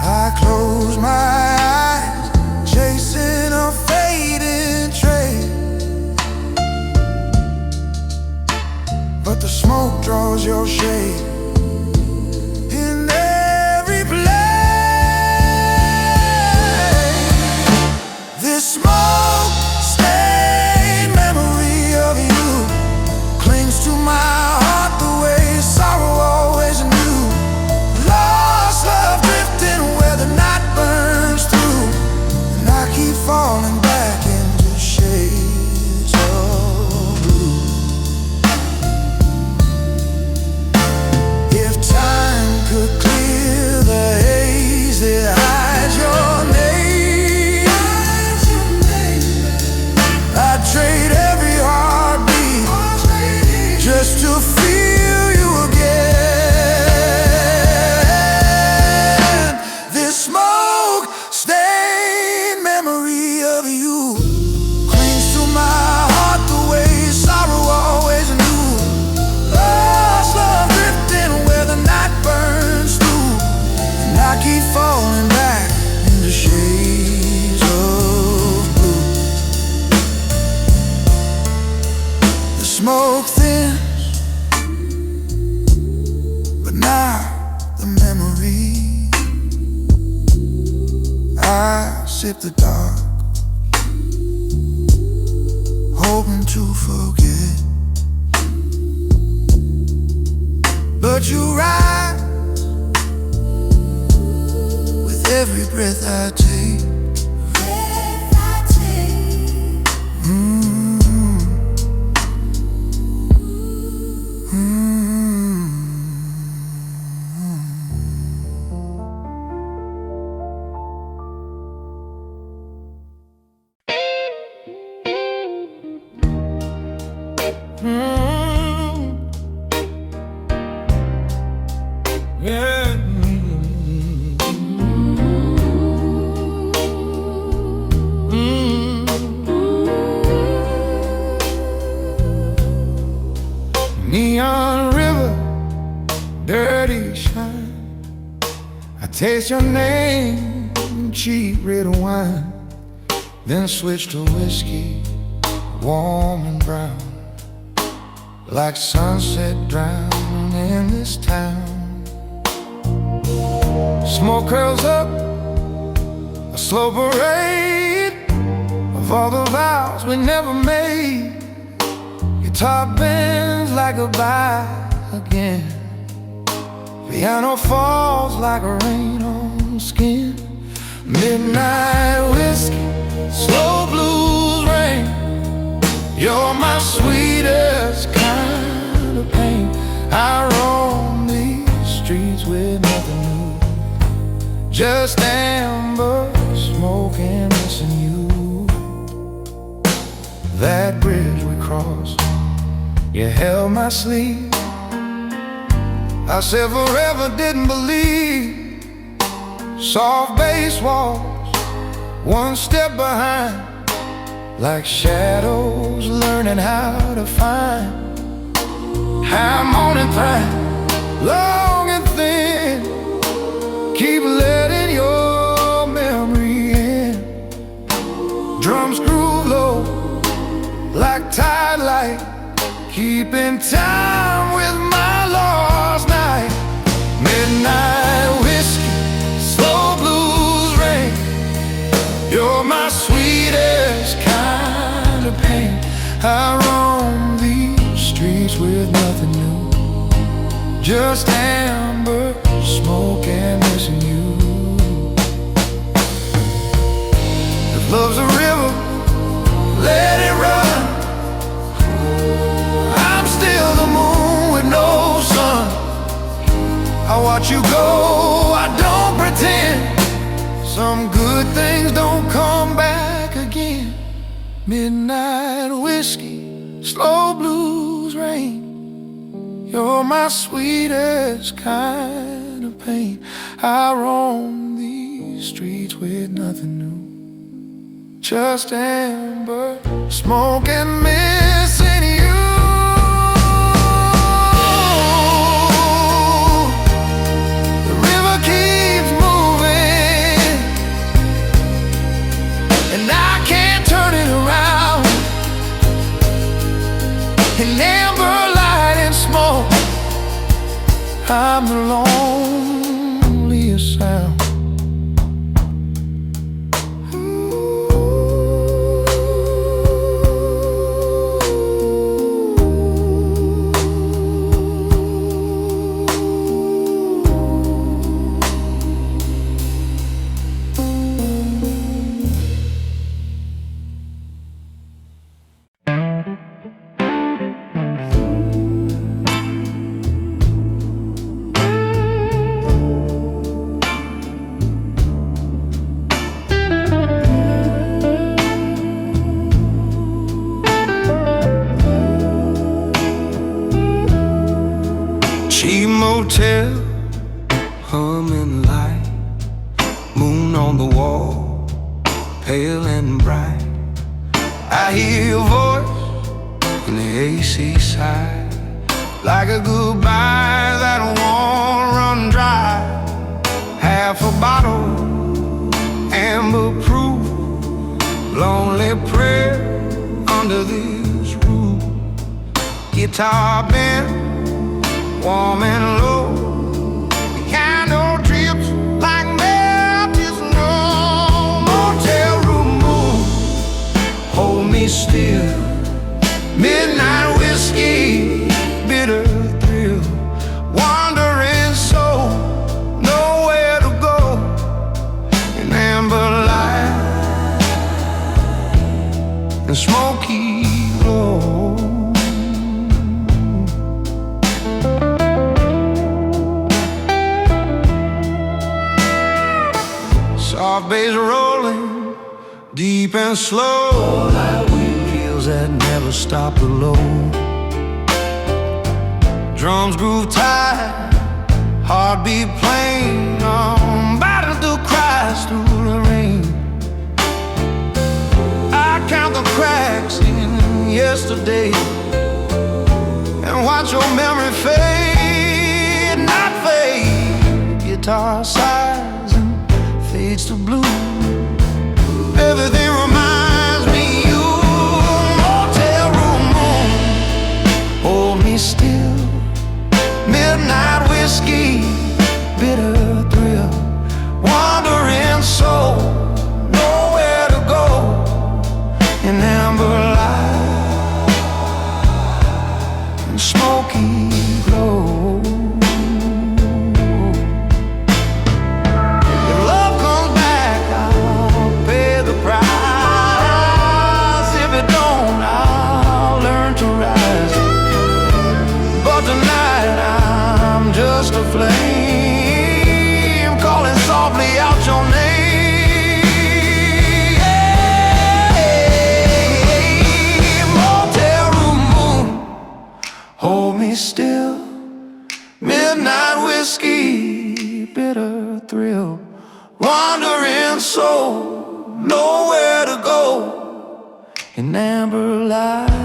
I close my eyes, chasing a fading trail, but the smoke draws your shade in every place. This smoke-stained memory of you clings to my heart the way sorrow always knew. Lost love drifting where the night burns through, and I keep falling back into shades of blue. If time could clear the haze that hides your name, I'd trade every heartbeat just to feel you again. This smoke-stained memory of you clings to my heart the way sorrow always knew. Lost love drifting where the night burns through, and I keep falling back into shades of blue. The smoke thins, but now the memory. I sip the dark, hoping to forget, but you rise with every breath I take. Yeah. Neon river, dirty shine. I taste your name, cheap red wine. Then switch to whiskey, warm and brown. Like sunset drowning in this town. Smoke curls up, a slow parade of all the vows we never made. Guitar bends like a goodbye again. Piano falls like rain on skin. Midnight whiskey, slow blues rain. You're my sweetest kind of pain. I roam these streets with nothing new, just amber smoke and missing you. That bridge we crossed, you held my sleeve. I said forever, didn't believe. Soft bass walls, one step behind, like shadows learning how to find. Harmonic thread, long and thin. Keep letting your memory in. Drums groove low, like tide light, keeping time with my lost night. Midnight whiskey, slow blues rain. You're my sweetest kind of pain. I roam these streets with nothing new, just amber smoke and missing you. If love's a river, let it run. I'm still the moon with no sun. I watch you go, I don't pretend. Some good things don't come back again. Midnight whiskey, slow blues rain. You're my sweetest kind of pain. I roam these streets with nothing new, just amber smoke and missing you. The river keeps moving, and I can't turn it around. In amber light and smoke, I'm the loneliest sound. Cheap motel, humming light, moon on the wall, pale and bright. I hear your voice in the AC side, like a goodbye that won't run dry. Half a bottle, amber proof, lonely prayer under this roof. Guitar bent, warm and low, piano drips like melted snow. Motel room moon, hold me still. Midnight whiskey, bitter thrill. Wandering soul, nowhere to go. An amber light and smoky glow. Soft bass rolling, deep and slow, like wind feels that never stop the low. Drums groove tight, heartbeat plain, battle through cries through the rain. I count the cracks in yesterday and watch your memory fade, not fade. Guitar sighs and fades to blue. Everything reminds me you. Motel room moon, hold me still. Midnight whiskey, bitter thrill. Wandering soul, nowhere to go. In amber light and smoky glow. If love comes back, I'll pay the price. If it don't, I'll learn to rise. But tonight I'm just a flame, calling softly out your name. Motel room moon, hold me still. Midnight whiskey, bitter thrill. Wandering soul, nowhere to go. In amber light